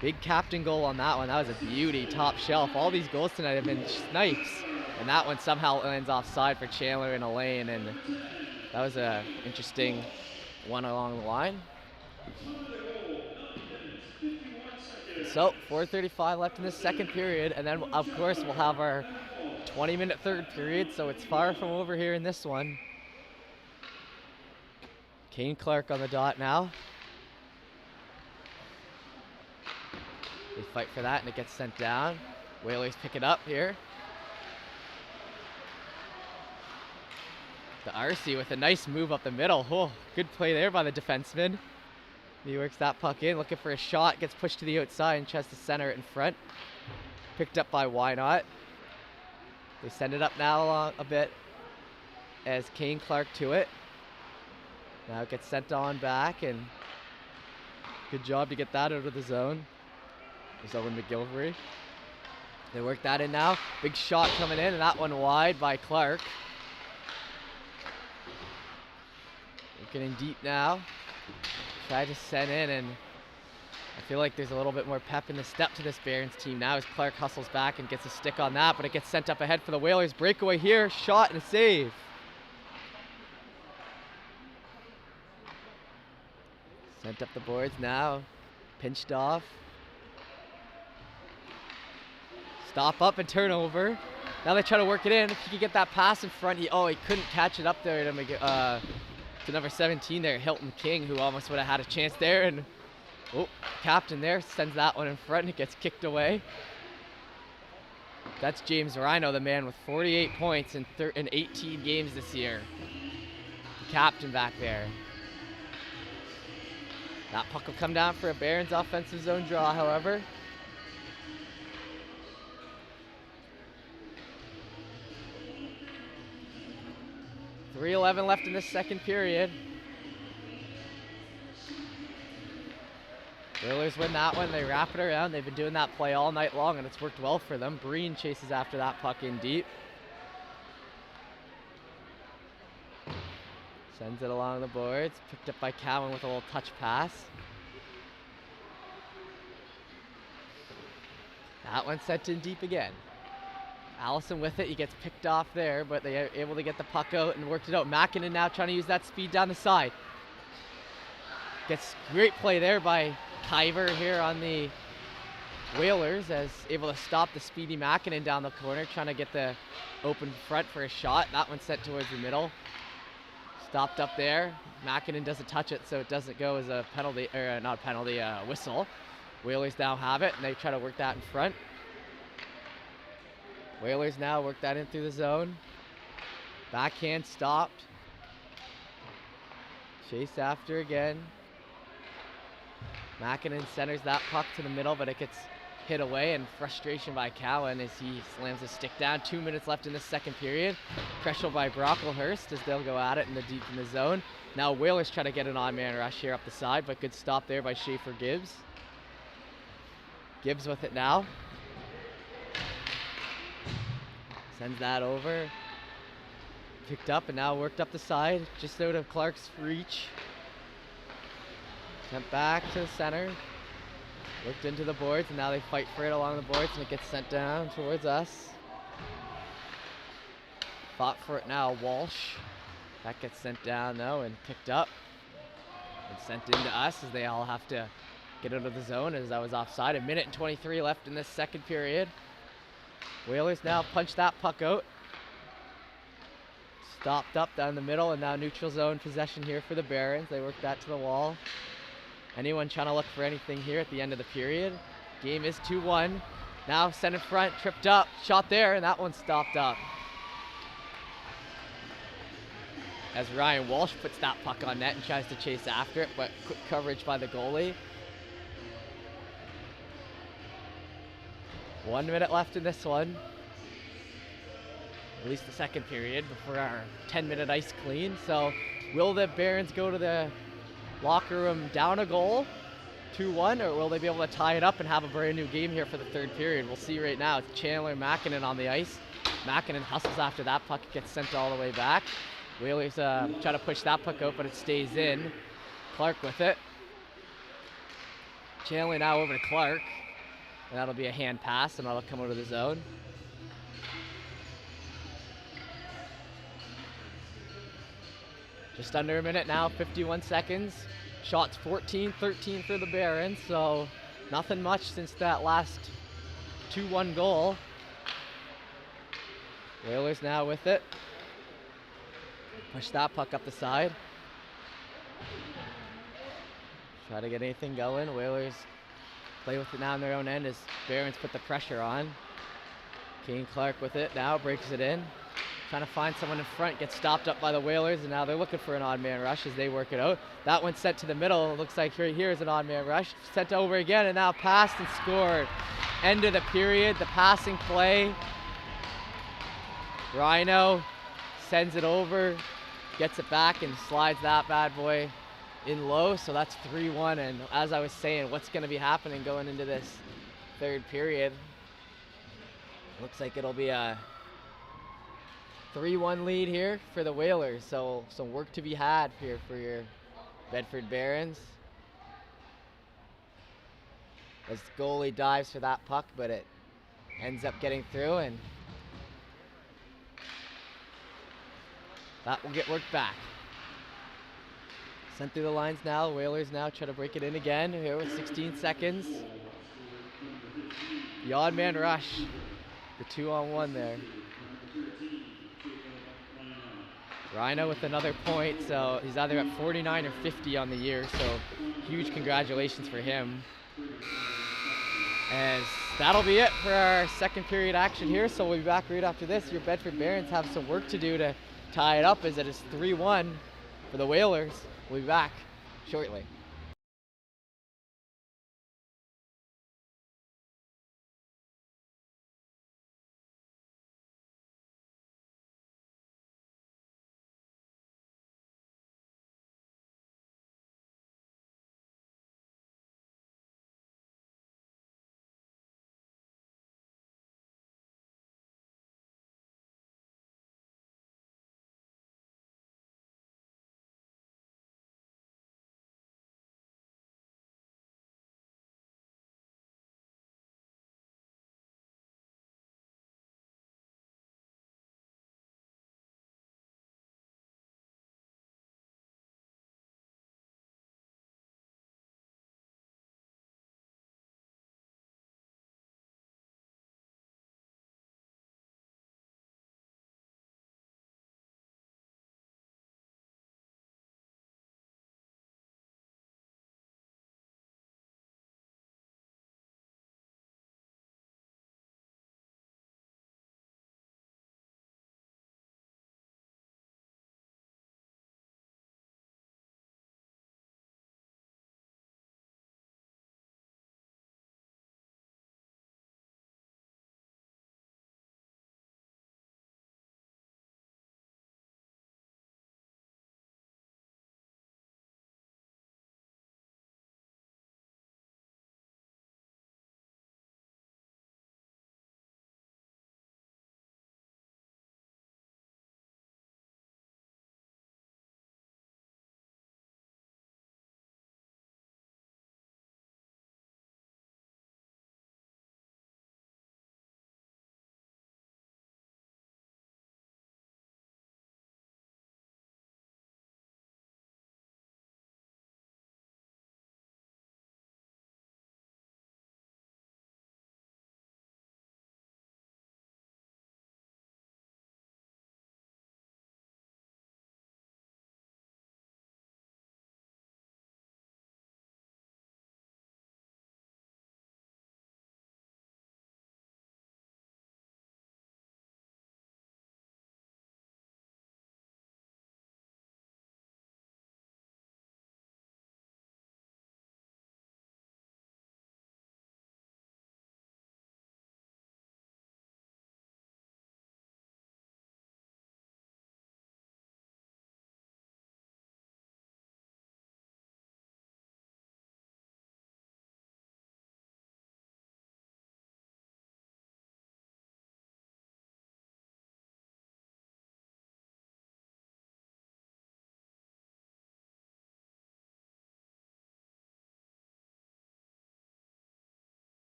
[SPEAKER 1] Big captain goal on that one. That was a beauty, top shelf. All these goals tonight have been snipes. And that one somehow lands offside for Chandler and Elaine. And that was a interesting one along the line. So 4:35 left in the second period. And then, of course, we'll have our 20-minute third period. So it's far from over here in this one. Kane Clark on the dot now. They fight for that, and it gets sent down. Whalers pick it up here. The RC with a nice move up the middle. Oh, good play there by the defenseman. He works that puck in, looking for a shot, gets pushed to the outside and tries to center it in front. Picked up by Why Not. They send it up now a bit as Kane Clark to it. Now it gets sent on back, and good job to get that out of the zone. There's Owen McGilvery. They work that in now. Big shot coming in, and that one wide by Clark. Working in deep now. Try to send in, and I feel like there's a little bit more pep in the step to this Barons team now as Clark hustles back and gets a stick on that, but it gets sent up ahead for the Whalers. Breakaway here, shot and a save. Sent up the boards now. Pinched off. Stop up and turnover. Now they try to work it in. If he could get that pass in front, he couldn't catch it up there to number 17 there, Hilton King, who almost would have had a chance there. And captain there sends that one in front, and it gets kicked away. That's James Rhino, the man with 48 points in 18 games this year. The captain back there. That puck will come down for a Barons offensive zone draw, however. .3:11 left in this second period. Whalers win that one. They wrap it around. They've been doing that play all night long, and it's worked well for them. Breen chases after that puck in deep. Sends it along the boards. Picked up by Cowan with a little touch pass. That one sent in deep again. Allison with it. He gets picked off there, but they are able to get the puck out and worked it out. Makinen now trying to use that speed down the side. Gets great play there by Kyver here on the Whalers, as able to stop the speedy Makinen down the corner, trying to get the open front for a shot. That one sent towards the middle. Stopped up there. Makinen doesn't touch it, so it doesn't go as a penalty, or not a penalty, whistle. Whalers now have it, and they try to work that in front. Whalers now work that in through the zone. Backhand stopped. Chase after again. Makinen centers that puck to the middle, but it gets hit away, and frustration by Cowan as he slams his stick down. 2 minutes left in the second period. Pressure by Brocklehurst as they'll go at it in the deep in the zone. Now Whalers try to get an on-man rush here up the side, but good stop there by Schaefer Gibbs. Gibbs with it now. Sends that over. Picked up and now worked up the side, just out of Clark's reach. Sent back to the center. Worked into the boards, and now they fight for it along the boards, and it gets sent down towards us. Fought for it now, Walsh. That gets sent down though and picked up and sent into us as they all have to get out of the zone as I was offside. 1:23 left in this second period. Whalers now punch that puck out. Stopped up down the middle, and now neutral zone possession here for the Barons. They work that to the wall. Anyone trying to look for anything here at the end of the period? Game is 2-1. Now sent in front, tripped up, shot there, and that one stopped up. As Ryan Walsh puts that puck on net and tries to chase after it, but quick coverage by the goalie. 1 minute left in this one. At least the second period before our 10-minute ice clean. So will the Barons go to the locker room down a goal, 2-1, or will they be able to tie it up and have a brand new game here for the third period? We'll see right now. It's Chandler Makinen on the ice. Makinen hustles after that puck. It gets sent all the way back. Whalers try to push that puck out, but it stays in. Clark with it. Chandler now over to Clark. And that'll be a hand pass, and that'll come out of the zone. Just under a minute now, 51 seconds. Shots 14-13 for the Barons, so nothing much since that last 2-1 goal. Whalers now with it. Push that puck up the side. Try to get anything going. Whalers play with it now on their own end as Barons put the pressure on. Kane Clark with it now, breaks it in. Trying to find someone in front, gets stopped up by the Whalers, and now they're looking for an odd man rush as they work it out. That one's sent to the middle. It looks like right here is an odd man rush. Sent over again, and now passed and scored. End of the period, the passing play. Rhino sends it over, gets it back, and slides that bad boy in low. So that's 3-1, and as I was saying, what's going to be happening going into this third period? Looks like it'll be a 3-1 lead here for the Whalers, so some work to be had here for your Bedford Barons. As the goalie dives for that puck, but it ends up getting through, and that will get worked back. Sent through the lines now. Whalers now try to break it in again here with 16 seconds. The odd man rush, the 2-on-1 there. Rhino with another point, so he's either at 49 or 50 on the year, so huge congratulations for him. As that'll be it for our second period action here, so we'll be back right after this. Your Bedford Barons have some work to do to tie it up as it is 3-1 for the Whalers. We'll be back shortly.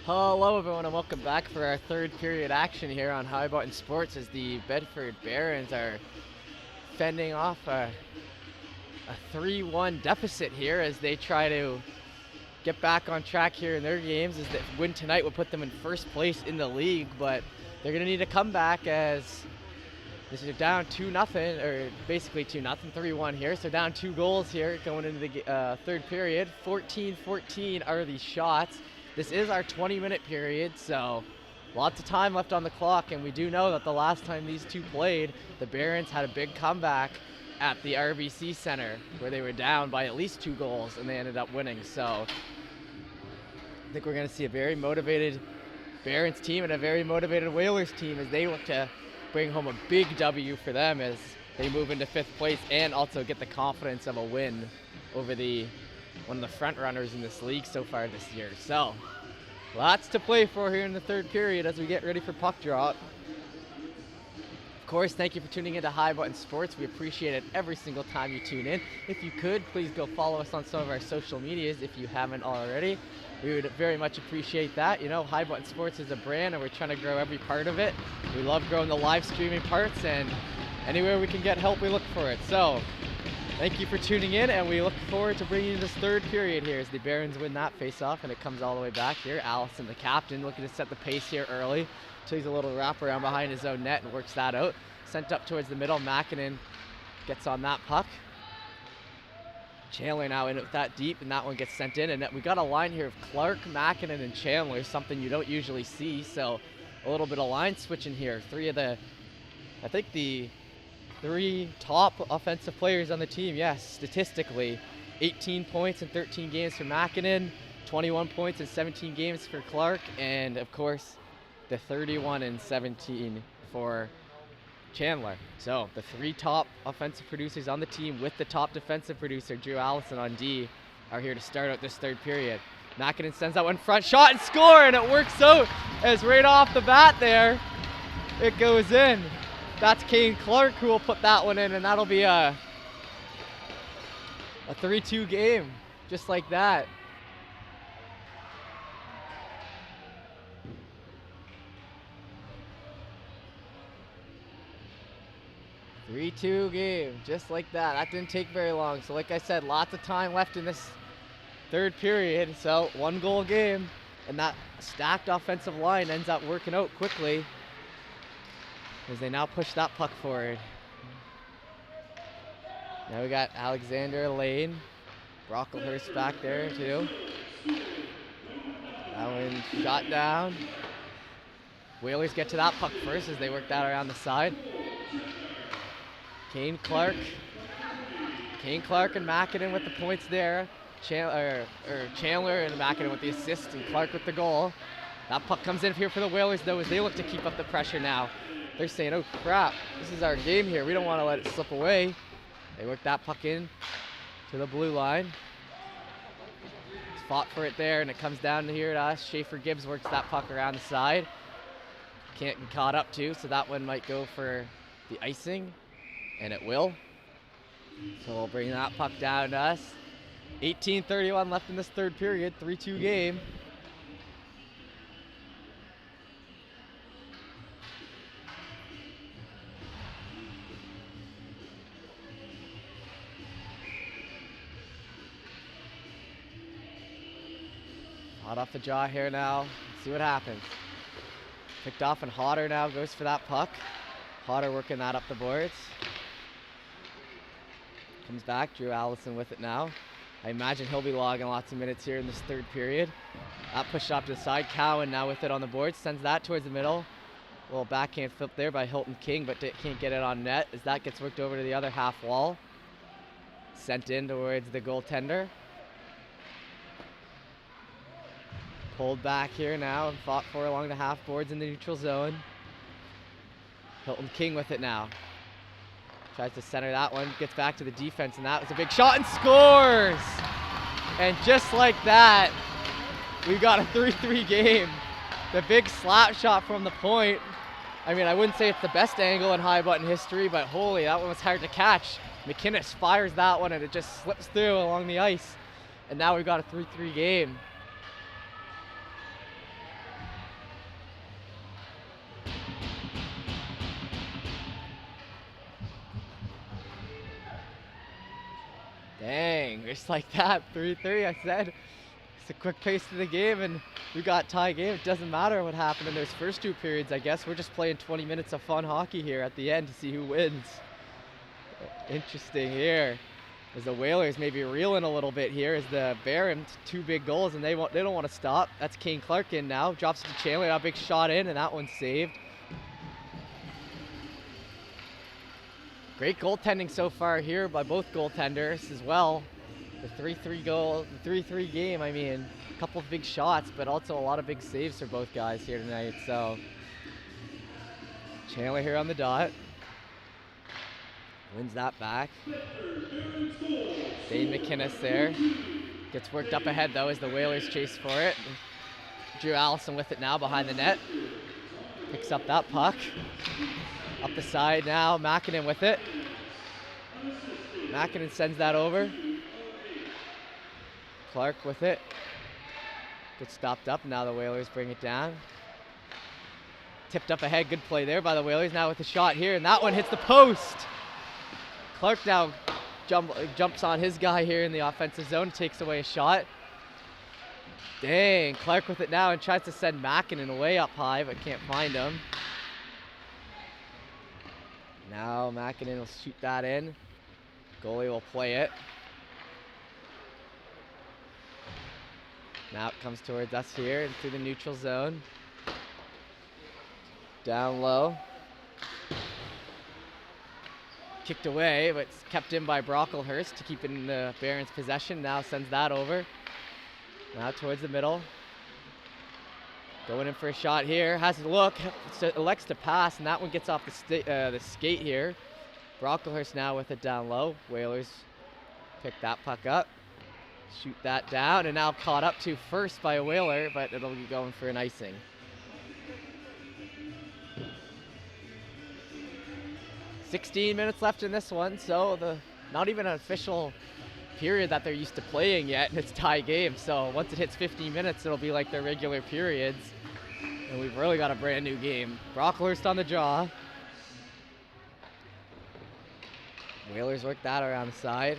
[SPEAKER 1] Hello everyone and welcome back for our third period action here on High Button Sports as the Bedford Barons are fending off a 3-1 deficit here as they try to get back on track here in their games. As the win tonight would put them in first place in the league, but they're going to need a comeback as this is down 2-0, or basically 2-0, 3-1 here. So down 2 goals here going into the third period. 14-14 are the shots. This is our 20-minute period, so lots of time left on the clock, and we do know that the last time these two played, the Barons had a big comeback at the RBC Center where they were down by at least 2 goals and they ended up winning. So I think we're going to see a very motivated Barons team and a very motivated Whalers team as they look to bring home a big W for them as they move into 5th place and also get the confidence of a win over one of the front runners in this league so far this year. So lots to play for here in the third period as we get ready for puck drop. Of course, thank you for tuning into High Button Sports. We appreciate it every single time you tune in. If you could, please go follow us on some of our social medias if you haven't already. We would very much appreciate that. You know, High Button Sports is a brand and we're trying to grow every part of it. We love growing the live streaming parts, and anywhere we can get help, we look for it. So thank you for tuning in, and we look forward to bringing you this third period here as the Barons win that face-off, and it comes all the way back here. Allison, the captain, looking to set the pace here early. So he's a little wraparound behind his own net and works that out. Sent up towards the middle. Makinen gets on that puck. Chandler now in with that deep, and that one gets sent in. And we got a line here of Clark, Makinen, and Chandler, something you don't usually see. So a little bit of line switching here. I think the 3 top offensive players on the team, yes, statistically. 18 points in 13 games for Makinen, 21 points in 17 games for Clark, and of course, the 31 and 17 for Chandler. So the 3 top offensive producers on the team with the top defensive producer, Drew Allison on D, are here to start out this third period. Makinen sends that one front shot and score, and it works out as right off the bat there, it goes in. That's Kane Clark who will put that one in, and that'll be a 3-2 game, just like that. A 3-2 game, just like that. That didn't take very long. So like I said, lots of time left in this third period. So 1-goal game, and that stacked offensive line ends up working out quickly as they now push that puck forward. Now we got Alexander Lane, Brocklehurst back there too. That one shot down. Whalers get to that puck first as they work that around the side. Kane Clark and Makinen with the points there. Chandler and Makinen with the assist, and Clark with the goal. That puck comes in here for the Whalers though as they look to keep up the pressure now. They're saying, oh crap, this is our game here. We don't want to let it slip away. They work that puck in to the blue line. It's fought for it there, and it comes down to here to us. Schaefer Gibbs works that puck around the side. Can't get caught up to, so that one might go for the icing, and it will. So we'll bring that puck down to us. 18:31 left in this third period, 3-2 game. Hot off the jaw here now. Let's see what happens. Picked off, and Hodder now goes for that puck. Hodder working that up the boards. Comes back, Drew Allison with it now. I imagine he'll be logging lots of minutes here in this third period. That pushed off to the side. Cowan now with it on the boards. Sends that towards the middle. A little backhand flip there by Hilton King, but can't get it on net as that gets worked over to the other half wall. Sent in towards the goaltender. Pulled back here now and fought for along the half boards in the neutral zone. Hilton King with it now. Tries to center that one, gets back to the defense, and that was a big shot and scores! And just like that, we got a 3-3 game. The big slap shot from the point. I mean, I wouldn't say it's the best angle in high button history, but holy, that one was hard to catch. McInnes fires that one and it just slips through along the ice. And now we've got a 3-3 game. Dang, just like that, 3-3, I said. It's a quick pace to the game, and we got tie game. It doesn't matter what happened in those first 2 periods, I guess. We're just playing 20 minutes of fun hockey here at the end to see who wins. Interesting here. As the Whalers maybe reeling a little bit here as the Barons 2 big goals, and they don't want to stop. That's Kane Clark in now. Drops it to Chandler, a big shot in, and that one's saved. Great goaltending so far here by both goaltenders as well. The 3-3 game, I mean, a couple of big shots, but also a lot of big saves for both guys here tonight. So Chandler here on the dot. Wins that back. Dane McInnes there. Gets worked up ahead though as the Whalers chase for it. Drew Allison with it now behind the net. Picks up that puck. Up the side now, Mäkinen with it. Mäkinen sends that over. Clark with it. Gets stopped up, now the Whalers bring it down. Tipped up ahead, good play there by the Whalers. Now with the shot here, and that one hits the post. Clark now jumps on his guy here in the offensive zone, takes away a shot. Dang, Clark with it now and tries to send Mäkinen way up high, but can't find him. Now Mäkinen will shoot that in. Goalie will play it. Now it comes towards us here into the neutral zone. Down low. Kicked away, but it's kept in by Brocklehurst to keep it in the Barons' possession. Now sends that over. Now towards the middle. Going in for a shot here. Has a look. Elects to pass, and that one gets off the skate here. Brocklehurst now with it down low. Whalers pick that puck up. Shoot that down, and now caught up to first by a Whaler, but it'll be going for an icing. "16 minutes left in this one, so not even an official period that they're used to playing yet, and it's tie game. So once it hits 15 minutes, it'll be like their regular periods, and we've really got a brand new game. Brocklehurst on the draw. Whalers work that around the side.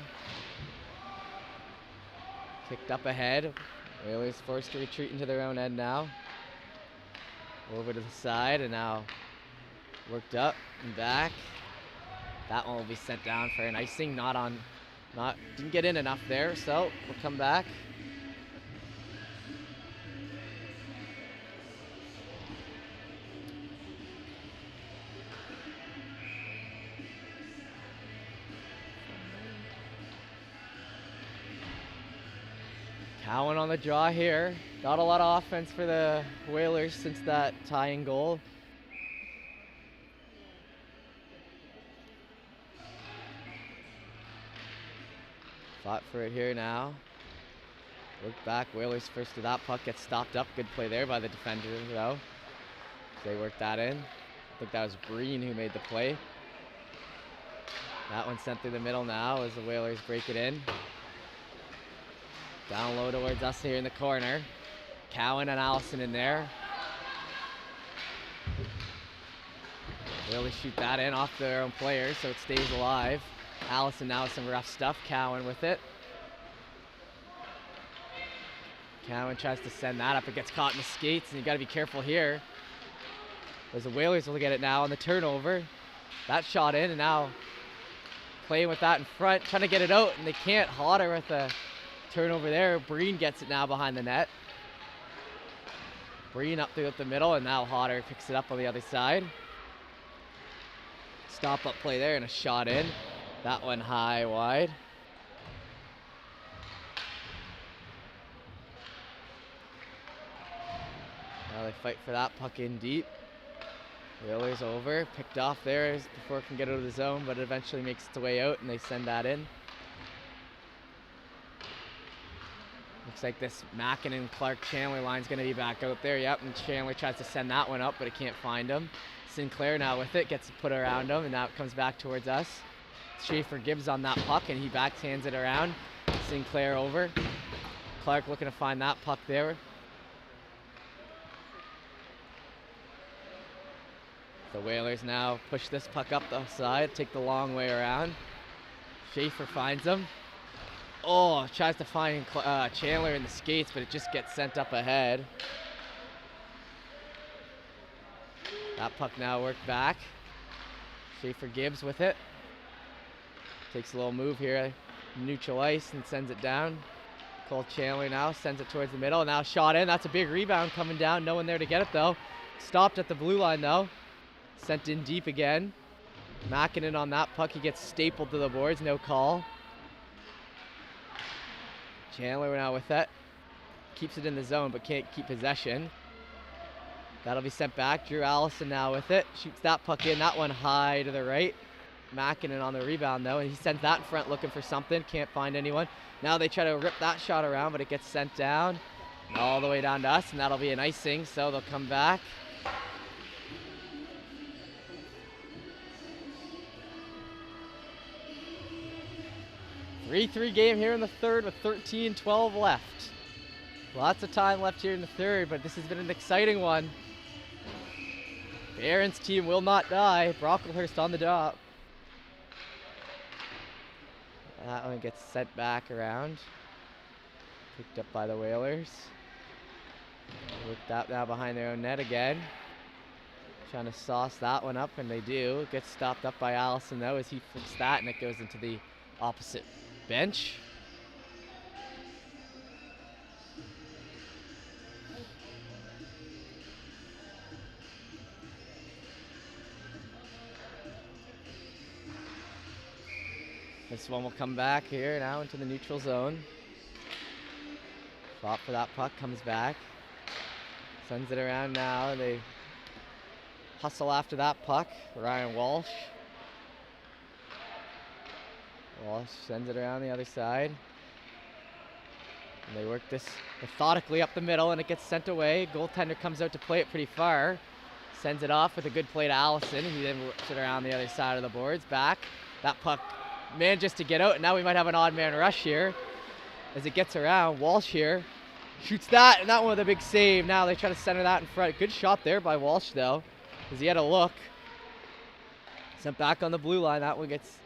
[SPEAKER 1] Kicked up ahead. Whalers forced to retreat into their own end now. Over to the side, and now worked up and back. That one will be sent down for an icing. Didn't get in enough there, so we'll come back. Cowan on the draw here. Not a lot of offense for the Whalers since that tying goal. Fought for it here now. Look back, Whalers first to that puck, gets stopped up. Good play there by the defender though. They worked that in. I think that was Breen who made the play. That one sent through the middle now as the Whalers break it in. Down low towards us here in the corner. Cowan and Allison in there. Whalers shoot that in off their own players so it stays alive. Allison now with some rough stuff. Cowan with it. Cowan tries to send that up. It gets caught in the skates, and you got to be careful here. As the Whalers will get it now on the turnover. That shot in, and now playing with that in front, trying to get it out, and they can't. Hodder with a turnover there. Breen gets it now behind the net. Breen up through the middle, and now Hodder picks it up on the other side. Stop up play there, and a shot in. That one high, wide. Now they fight for that puck in deep. Whalers over, picked off there before it can get out of the zone, but it eventually makes its way out, and they send that in. Looks like this Mäkinen Clark Chandler line's gonna be back out there. Yep, and Chandler tries to send that one up, but it can't find him. Sinclair now with it, gets put around him, and now it comes back towards us. Schaefer Gibbs on that puck, and he backhands it around. Sinclair over. Clark looking to find that puck there. The Whalers now push this puck up the side, take the long way around. Schaefer finds him. Oh, tries to find Chandler in the skates, but it just gets sent up ahead. That puck now worked back. Schaefer Gibbs with it. Takes a little move here, neutral ice, and sends it down. Cole Chandler now sends it towards the middle. Now shot in. That's a big rebound coming down. No one there to get it though. Stopped at the blue line though. Sent in deep again. Mackinnon on that puck. He gets stapled to the boards. No call. Chandler now with that. Keeps it in the zone but can't keep possession. That'll be sent back. Drew Allison now with it. Shoots that puck in. That one high to the right. Mackinnon on the rebound though, and he sends that in front looking for something. Can't find anyone. Now they try to rip that shot around, but it gets sent down all the way down to us, and that'll be an icing, so they'll come back. Three game here in the third with 13-12 left. Lots of time left here in the third, but this has been an exciting one. Barron's team will not die. Brocklehurst on the drop. That one gets sent back around. Picked up by the Whalers. Looked out now behind their own net again. Trying to sauce that one up, and they do. It gets stopped up by Allison though as he flips that, and it goes into the opposite bench. This one will come back here now into the neutral zone. Fought for that puck, comes back. Sends it around now. They hustle after that puck. Ryan Walsh. Walsh sends it around the other side. And they work this methodically up the middle, and it gets sent away. Goaltender comes out to play it pretty far. Sends it off with a good play to Allison. He then whips it around the other side of the boards. Back. That puck manages to get out, and now we might have an odd man rush here. As it gets around, Walsh here shoots that, and that one with a big save. Now they try to center that in front. Good shot there by Walsh though, as he had a look. Sent back on the blue line. That one gets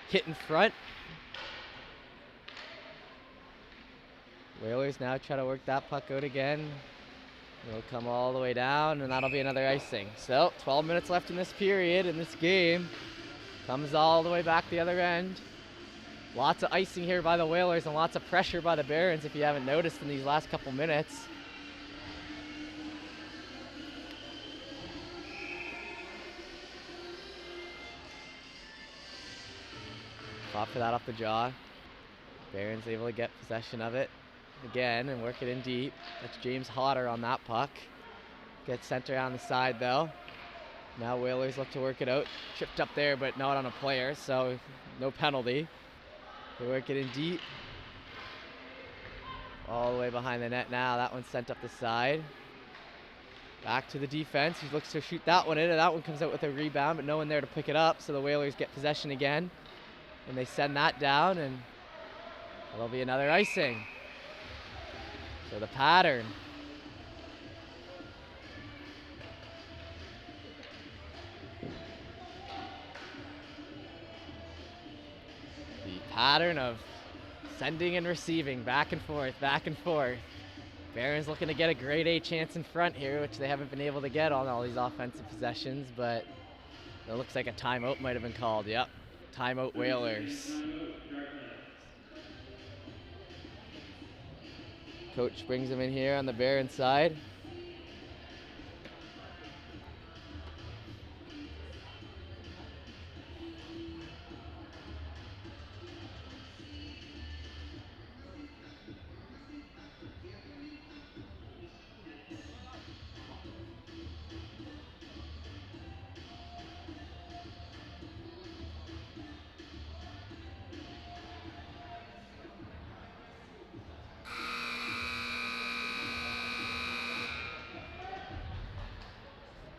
[SPEAKER 1] hit in front. Whalers now try to work that puck out again. It'll come all the way down, and that'll be another icing. So 12 minutes left in this period, in this game. Comes all the way back the other end. Lots of icing here by the Whalers and lots of pressure by the Barons, if you haven't noticed in these last couple minutes. Fought for that off the jaw. Barons able to get possession of it again and work it in deep. That's James Hodder on that puck. Gets sent around the side though. Now Whalers look to work it out. Tripped up there, but not on a player, so no penalty. They work it in deep. All the way behind the net now. That one's sent up the side. Back to the defense. He looks to shoot that one in, and that one comes out with a rebound, but no one there to pick it up, so the Whalers get possession again. And they send that down, and that'll be another icing. So the pattern. Pattern of sending and receiving, back and forth, back and forth. Barons looking to get a grade A chance in front here, which they haven't been able to get on all these offensive possessions, but it looks like a timeout might have been called. Yep, timeout Whalers. Coach brings him in here on the Barons side.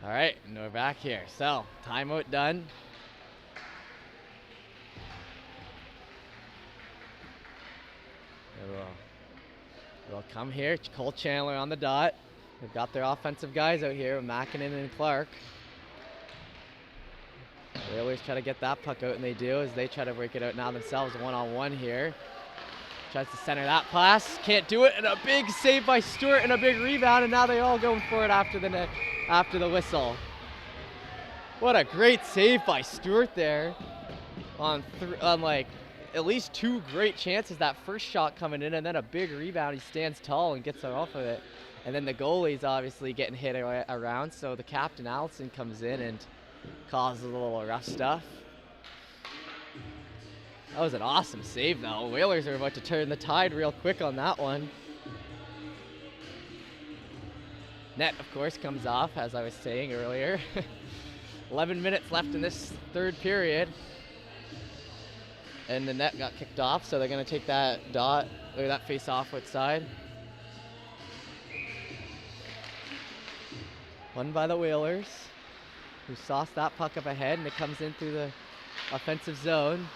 [SPEAKER 1] All right, and we're back here. So, timeout done. They'll come here. Cole Chandler on the dot. They've got their offensive guys out here with Mackinnon and Clark. They always try to get that puck out, and they do, as they try to break it out now themselves one-on-one here. Tries to center that pass, can't do it, and a big save by Stewart and a big rebound, and now they all going for it after the whistle. What a great save by Stewart there on like at least 2 great chances. That first shot coming in, and then a big rebound. He stands tall and gets it off of it. And then the goalie's obviously getting hit around, so the captain, Allison, comes in and causes a little rough stuff. That was an awesome save, though. Whalers are about to turn the tide real quick on that one. Net, of course, comes off, as I was saying earlier. 11 minutes left in this third period. And the net got kicked off, so they're going to take that that face off outside. Won by the Whalers, who sauced that puck up ahead, and it comes in through the offensive zone.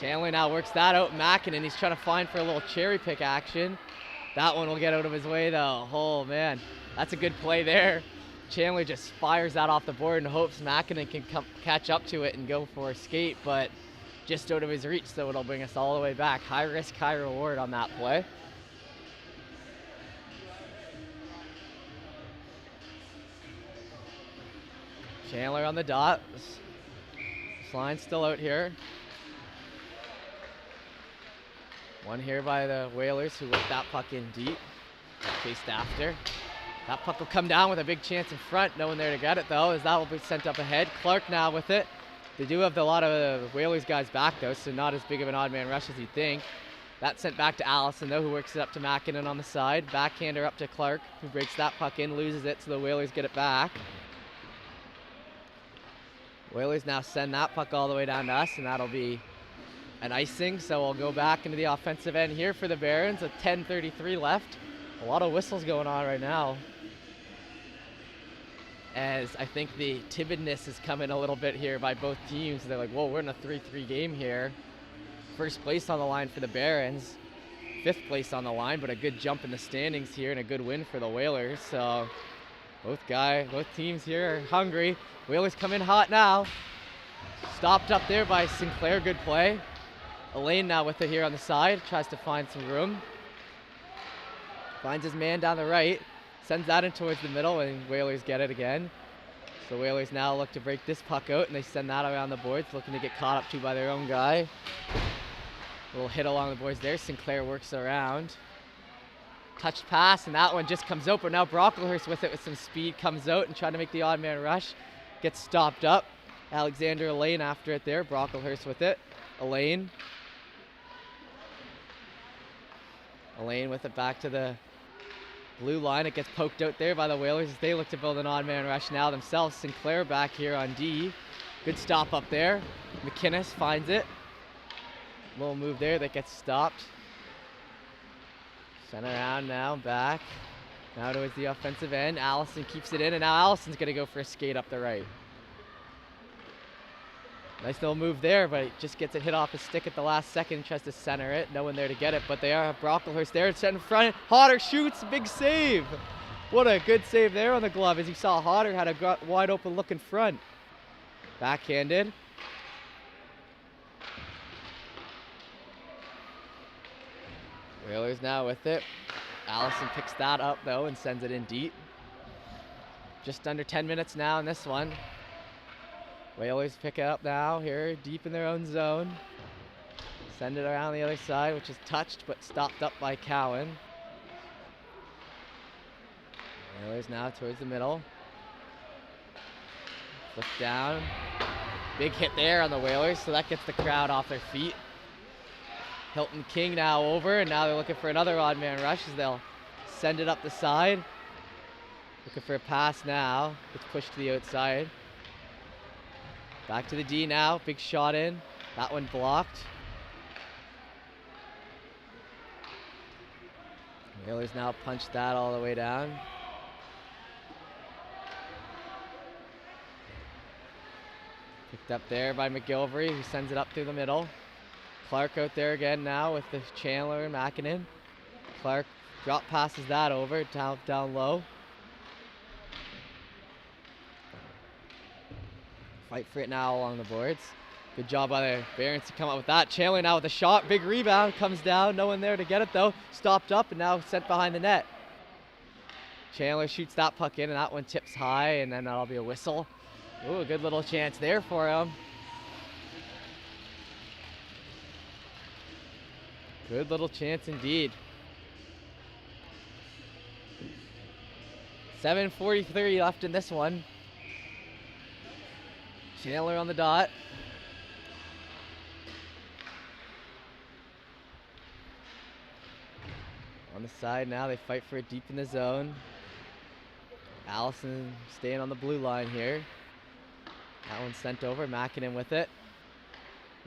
[SPEAKER 1] Chandler now works that out. Mackinnon, he's trying to find for a little cherry pick action. That one will get out of his way, though. Oh, man, that's a good play there. Chandler just fires that off the board and hopes Mackinnon can catch up to it and go for a skate, but just out of his reach, so it'll bring us all the way back. High risk, high reward on that play. Chandler on the dot. This line's still out here. One here by the Whalers, who whipped that puck in deep. Chased after. That puck will come down with a big chance in front. No one there to get it, though, as that will be sent up ahead. Clark now with it. They do have a lot of Whalers guys back, though, so not as big of an odd man rush as you'd think. That's sent back to Allison, though, who works it up to Mackinnon on the side. Backhander up to Clark, who breaks that puck in, loses it, so the Whalers get it back. Whalers now send that puck all the way down to us, and that'll be an icing, so we'll go back into the offensive end here for the Barons with 10:33 left. A lot of whistles going on right now, as I think the timidness is coming a little bit here by both teams. They're like, whoa, we're in a 3-3 game here. First place on the line for the Barons, 5th place on the line, but a good jump in the standings here and a good win for the Whalers. So both teams here are hungry. Whalers come in hot now. Stopped up there by Sinclair, good play. Elaine now with it here on the side, tries to find some room. Finds his man down the right, sends that in towards the middle, and Whalers get it again. So Whalers now look to break this puck out, and they send that around the boards, looking to get caught up to by their own guy. A little hit along the boards there. Sinclair works around. Touched pass, and that one just comes out, but now Brocklehurst with it with some speed comes out and trying to make the odd man rush. Gets stopped up. Alexander Elaine after it there. Brocklehurst with it. Elaine with it back to the blue line. It gets poked out there by the Whalers as they look to build an odd man rush now themselves. Sinclair back here on D. Good stop up there. McInnes finds it. Little move there that gets stopped. Sent around now, back. Now towards the offensive end. Allison keeps it in, and now Allison's going to go for a skate up the right. Nice little move there, but he just gets it hit off his stick at the last second. Tries to center it. No one there to get it, but they have Brocklehurst there. It's set in front. Hodder shoots. Big save. What a good save there on the glove, as you saw Hodder had a wide open look in front. Backhanded. Whalers now with it. Allison picks that up, though, and sends it in deep. Just under 10 minutes now in this one. Whalers pick it up now here, deep in their own zone. Send it around the other side, which is touched but stopped up by Cowan. Whalers now towards the middle. Flip down. Big hit there on the Whalers, so that gets the crowd off their feet. Hilton King now over, and now they're looking for another odd man rush as they'll send it up the side. Looking for a pass now. It's pushed to the outside. Back to the D now. Big shot in. That one blocked. Whalers now punch that all the way down. Picked up there by McGilvery, who sends it up through the middle. Clark out there again now with the Chandler and Mackinnon. Clark drop passes that over, down low. Fight for it now along the boards. Good job by the Barons to come up with that. Chandler now with a shot. Big rebound. Comes down. No one there to get it, though. Stopped up and now sent behind the net. Chandler shoots that puck in, and that one tips high, and then that'll be a whistle. Ooh, a good little chance there for him. Good little chance indeed. 7:43 left in this one. Chandler on the dot. On the side now, they fight for it deep in the zone. Allison staying on the blue line here. That one's sent over, Mäkinen with it.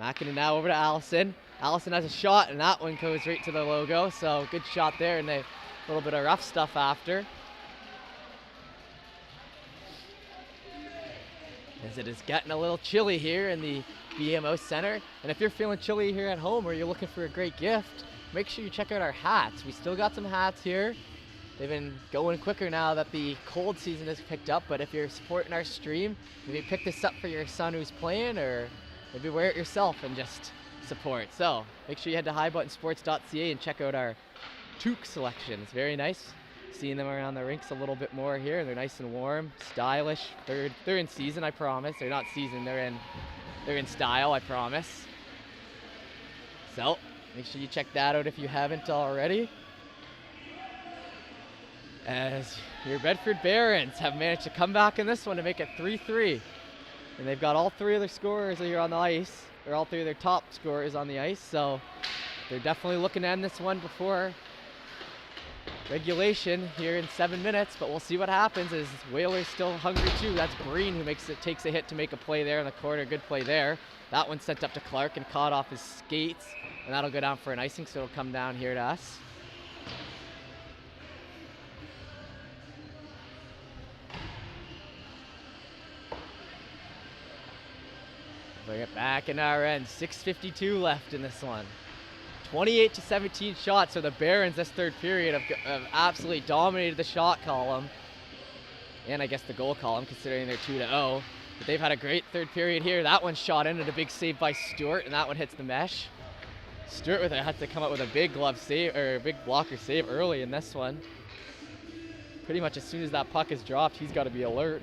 [SPEAKER 1] Mäkinen now over to Allison. Allison has a shot, and that one goes right to the logo, so good shot there, and a little bit of rough stuff after. As it is getting a little chilly here in the BMO Center. And if you're feeling chilly here at home or you're looking for a great gift, make sure you check out our hats. We still got some hats here. They've been going quicker now that the cold season has picked up, but if you're supporting our stream, maybe pick this up for your son who's playing, or maybe wear it yourself and just support. So make sure you head to highbuttonsports.ca and check out our toque selection. It's very nice. Seeing them around the rinks a little bit more here. They're nice and warm, stylish. They're in season, I promise. They're not season, they're in style, I promise. So make sure you check that out if you haven't already. As your Bedford Barons have managed to come back in this one to make it 3-3. And they've got all three of their scorers here on the ice, or all three of their top scorers on the ice, so they're definitely looking to end this one before regulation here in 7 minutes, but we'll see what happens as Whalers still hungry too. That's Breen who takes a hit to make a play there in the corner. Good play there. That one sent up to Clark and caught off his skates, and that'll go down for an icing, so it'll come down here to us. Bring it back in our end. 6:52 left in this one. 28-17 shots. So the Barons this third period have absolutely dominated the shot column. And I guess the goal column, considering they're 2-0. But they've had a great third period here. That one shot in and a big save by Stewart, and that one hits the mesh. Stewart had to come up with a big glove save, or a big blocker save early in this one. Pretty much as soon as that puck is dropped, he's got to be alert.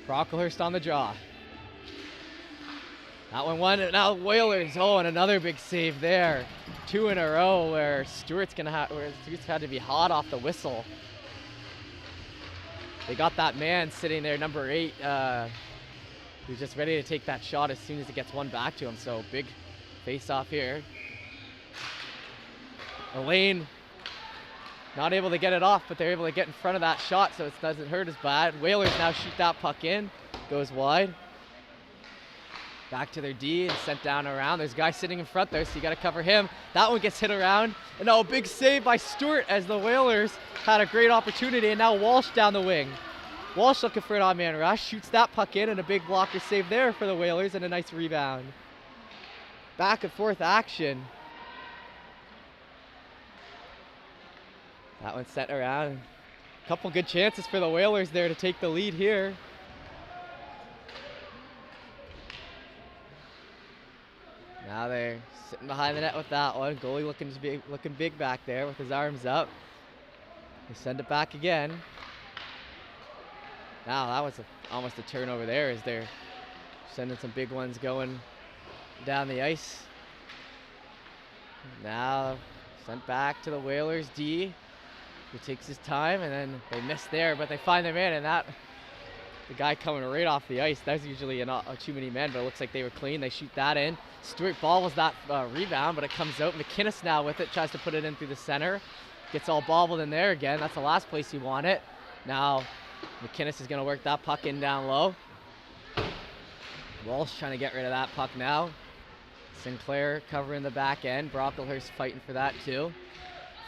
[SPEAKER 1] Brocklehurst on the draw. That one won. Now Whalers. Oh, and another big save there. 2 in a row where Stewart's had to be hot off the whistle. They got that man sitting there, number 8, who's just ready to take that shot as soon as it gets one back to him. So big face off here. Elaine not able to get it off, but they're able to get in front of that shot, so it doesn't hurt as bad. Whalers now shoot that puck in, goes wide. Back to their D and sent down around. There's a guy sitting in front there, so you got to cover him. That one gets hit around, and now a big save by Stewart as the Whalers had a great opportunity, and now Walsh down the wing. Walsh looking for an on-man rush, shoots that puck in, and a big blocker save there for the Whalers, and a nice rebound. Back and forth action. That one sent around. A couple good chances for the Whalers there to take the lead here. Now they're sitting behind the net with that one. Goalie looking big back there with his arms up. They send it back again. Now that was almost a turnover there as they're sending some big ones going down the ice. Now sent back to the Whalers D. He takes his time, and then they miss there, but they find their man, and the guy coming right off the ice, that's usually too many men, but it looks like they were clean. They shoot that in. Stewart bobbles that rebound, but it comes out. McInnes now with it, tries to put it in through the center. Gets all bobbled in there again. That's the last place you want it. Now McInnes is going to work that puck in down low. Walsh trying to get rid of that puck now. Sinclair covering the back end. Brocklehurst fighting for that too.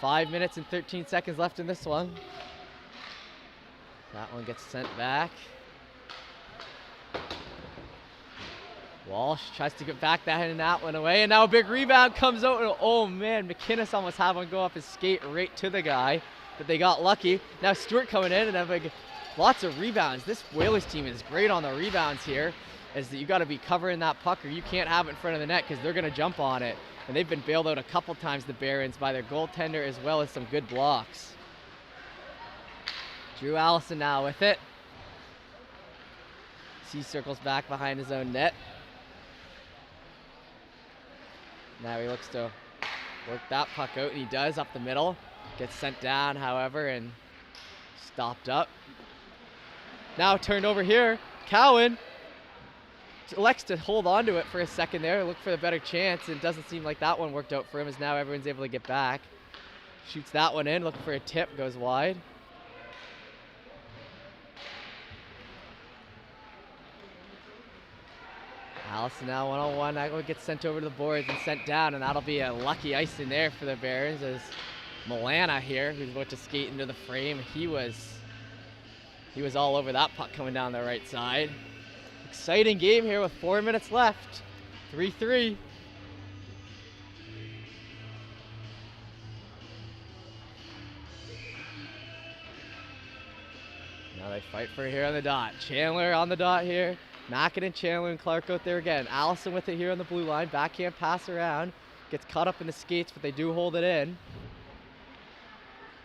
[SPEAKER 1] 5 minutes and 13 seconds left in this one. That one gets sent back. Walsh tries to get back that one away, and now a big rebound comes out, and oh man, McInnes almost had one go off his skate right to the guy. but they got lucky. Now Stewart coming in and having lots of rebounds. This Whalers team is great on the rebounds here, as you got to be covering that puck or you can't have it in front of the net because they're going to jump on it. And they've been bailed out a couple times, the Barons, by their goaltender as well as some good blocks. Drew Allison now with it. He circles back behind his own net. Now he looks to work that puck out, and he does up the middle. Gets sent down, however, and stopped up. Now turned over here. Cowan elects to hold on to it for a second there, look for the better chance, and it doesn't seem like that one worked out for him, as now everyone's able to get back. Shoots that one in, looking for a tip, goes wide. Allison now one-on-one, that one gets sent over to the boards and sent down, and that'll be a lucky ice in there for the Barons, as Milana here, who's about to skate into the frame, he was all over that puck coming down the right side. Exciting game here with 4 minutes left. 3-3. Now they fight for it here on the dot. Chandler on the dot here. Mackin and Chandler and Clark out there again. Allison with it here on the blue line. Backhand pass around. Gets caught up in the skates, but they do hold it in.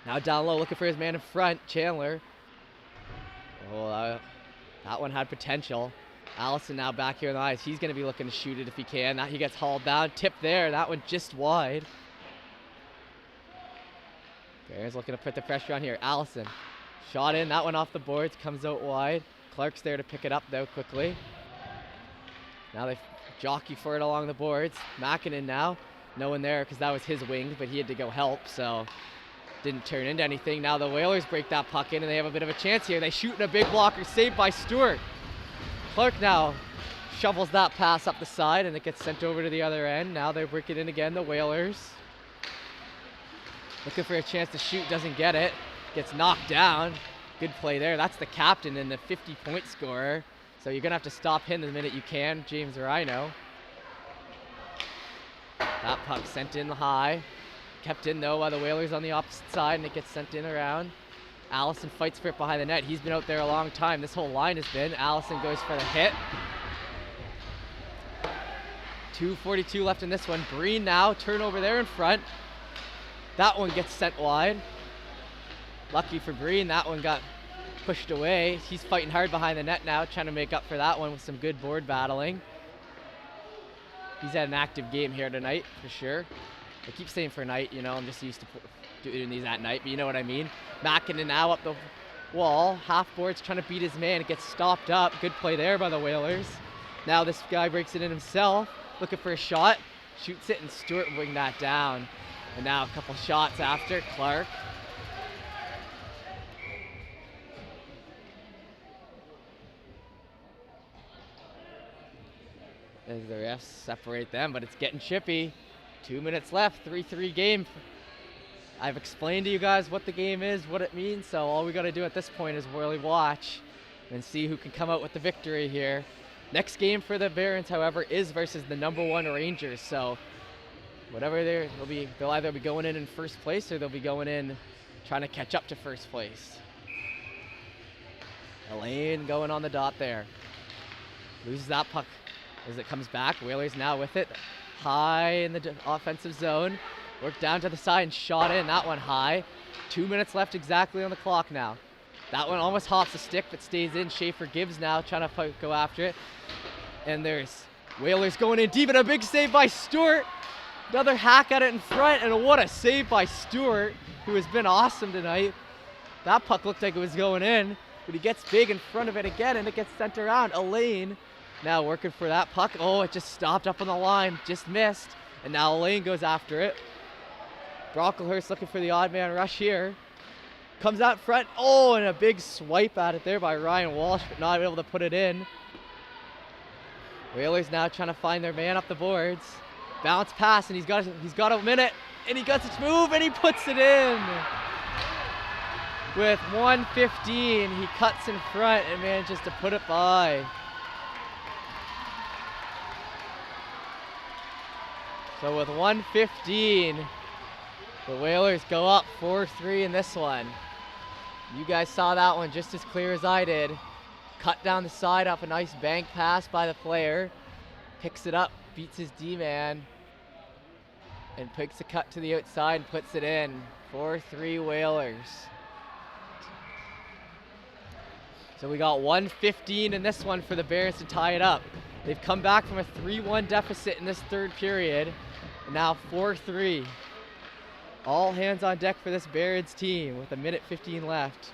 [SPEAKER 1] Now down low, looking for his man in front, Chandler. Oh, that one had potential. Allison now back here on the ice. He's going to be looking to shoot it if he can. Now he gets hauled down. Tip there. That one just wide. Barons looking to put the pressure on here. Allison. Shot in. That one off the boards. Comes out wide. Clark's there to pick it up, though, quickly. Now they jockey for it along the boards. Mackinnon now. No one there because that was his wing, but he had to go help, so didn't turn into anything. Now the Whalers break that puck in, and they have a bit of a chance here. They shoot in a big blocker. Saved by Stewart. Clark now shovels that pass up the side, and it gets sent over to the other end. Now they break it in again, the Whalers. Looking for a chance to shoot, doesn't get it. Gets knocked down. Good play there. That's the captain and the 50-point scorer. So you're going to have to stop him the minute you can, James Rhino. That puck sent in the high. Kept in, though, by the Whalers on the opposite side, and it gets sent in around. Allison fights for it behind the net. He's been out there a long time. This whole line has been. Allison goes for the hit. 2:42 left in this one. Breen now, turnover there in front. That one gets sent wide. Lucky for Breen, that one got pushed away. He's fighting hard behind the net now, trying to make up for that one with some good board battling. He's had an active game here tonight, for sure. I keep saying for night, you know, I'm just used to doing these at night, but you know what I mean. Mackinnon now up the wall, half boards trying to beat his man. It gets stopped up. Good play there by the Whalers. Now this guy breaks it in himself, looking for a shot. Shoots it, and Stewart will bring that down. And now a couple shots after, Clark. As the refs separate them, but it's getting chippy. 2 minutes left, 3-3 game. I've explained to you guys what the game is, what it means, so all we got to do at this point is really watch and see who can come out with the victory here. Next game for the Barons, however, is versus the #1 Rangers, so whatever they'll either be going in first place or they'll be going in trying to catch up to first place. Elaine going on the dot there. Loses that puck as it comes back. Whalers now with it. High in the offensive zone. Worked down to the side and shot in. That one high. 2 minutes left exactly on the clock now. That one almost hops the stick but stays in. Schaefer Gibbs now trying to go after it. And there's Whalers going in deep, and a big save by Stewart. Another hack at it in front, and what a save by Stewart, who has been awesome tonight. That puck looked like it was going in, but he gets big in front of it again, and it gets sent around. Elaine now working for that puck. Oh, it just stopped up on the line, just missed. And now Elaine goes after it. Brocklehurst looking for the odd man rush here. Comes out front. Oh, and a big swipe at it there by Ryan Walsh, but not able to put it in. Whalers now trying to find their man up the boards. Bounce pass, and he's got a minute, and he gets it move, and he puts it in. With 1:15, he cuts in front and manages to put it by. So with 1:15, The Whalers go up 4-3 in this one. You guys saw that one just as clear as I did. Cut down the side off a nice bank pass by the player. Picks it up, beats his D-man, and picks a cut to the outside and puts it in. 4-3 Whalers. So we got 1:15 in this one for the Barons to tie it up. They've come back from a 3-1 deficit in this third period, and now 4-3. All hands on deck for this Barons team with 1:15 left.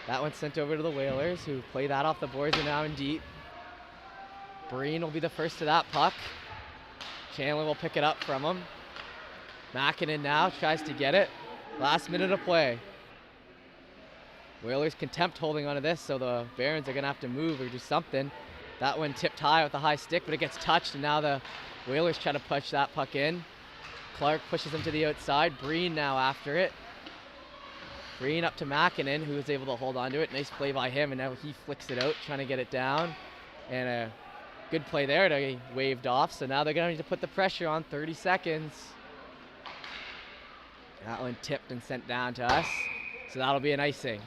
[SPEAKER 1] That one's sent over to the Whalers, who play that off the boards and now in deep. Breen will be the first to that puck. Chandler will pick it up from him. Makinen now tries to get it. Last minute of play. Whalers contempt holding onto this, so the Barons are gonna have to move or do something. That one tipped high with a high stick, but it gets touched, and now the Whalers try to push that puck in. Clark pushes him to the outside. Breen now after it. Breen up to Makinen, who was able to hold on to it. Nice play by him, and now he flicks it out, trying to get it down. And a good play there to waved off, so now they're gonna need to put the pressure on. 30 seconds. That one tipped and sent down to us, so that'll be an icing.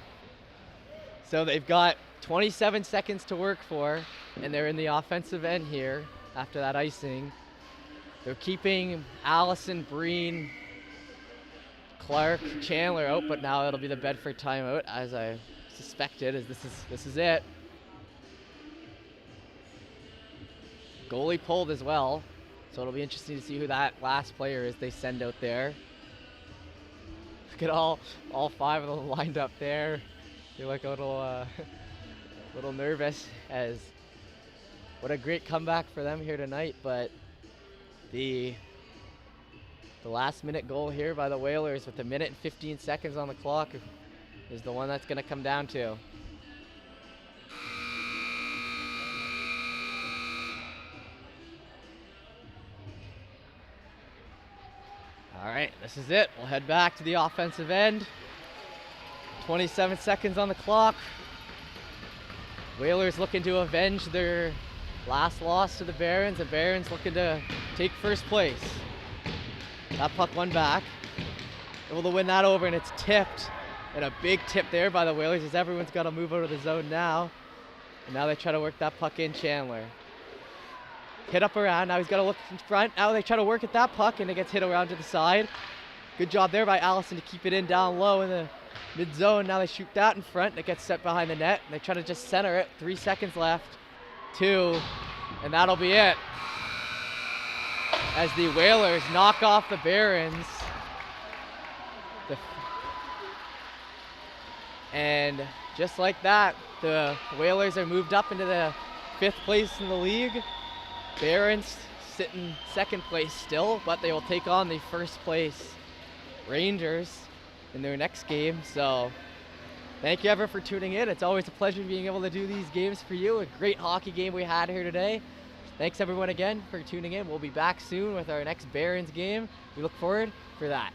[SPEAKER 1] So they've got 27 seconds to work for, and they're in the offensive end here after that icing. They're keeping Allison, Breen, Clark, Chandler out, but now it'll be the Bedford timeout, as I suspected, as this is it. Goalie pulled as well, so it'll be interesting to see who that last player is they send out there. Look at all 5 of them lined up there. They look a little nervous, as what a great comeback for them here tonight, but the last minute goal here by the Whalers with 1:15 seconds on the clock is the one that's going to come down to. All right, this is it. We'll head back to the offensive end. 27 seconds on the clock. Whalers looking to avenge their last loss to the Barons. The Barons looking to take first place. That puck won back. Able to win that over, and it's tipped. And a big tip there by the Whalers, as everyone's got to move out of the zone now. And now they try to work that puck in. Chandler hit up around. Now he's got to look in front. Now they try to work at that puck, and it gets hit around to the side. Good job there by Allison to keep it in down low in the mid-zone. Now they shoot that in front, and it gets set behind the net. And they try to just center it. 3 seconds left. 2, and that'll be it, as the Whalers knock off the Barons. And just like that, the Whalers are moved up into the 5th place in the league. Barons sit in 2nd place still, but they will take on the 1st place Rangers in their next game. So thank you ever for tuning in. It's always a pleasure being able to do these games for you. A great hockey game we had here today. Thanks everyone again for tuning in. We'll be back soon with our next Barons game. We look forward for that.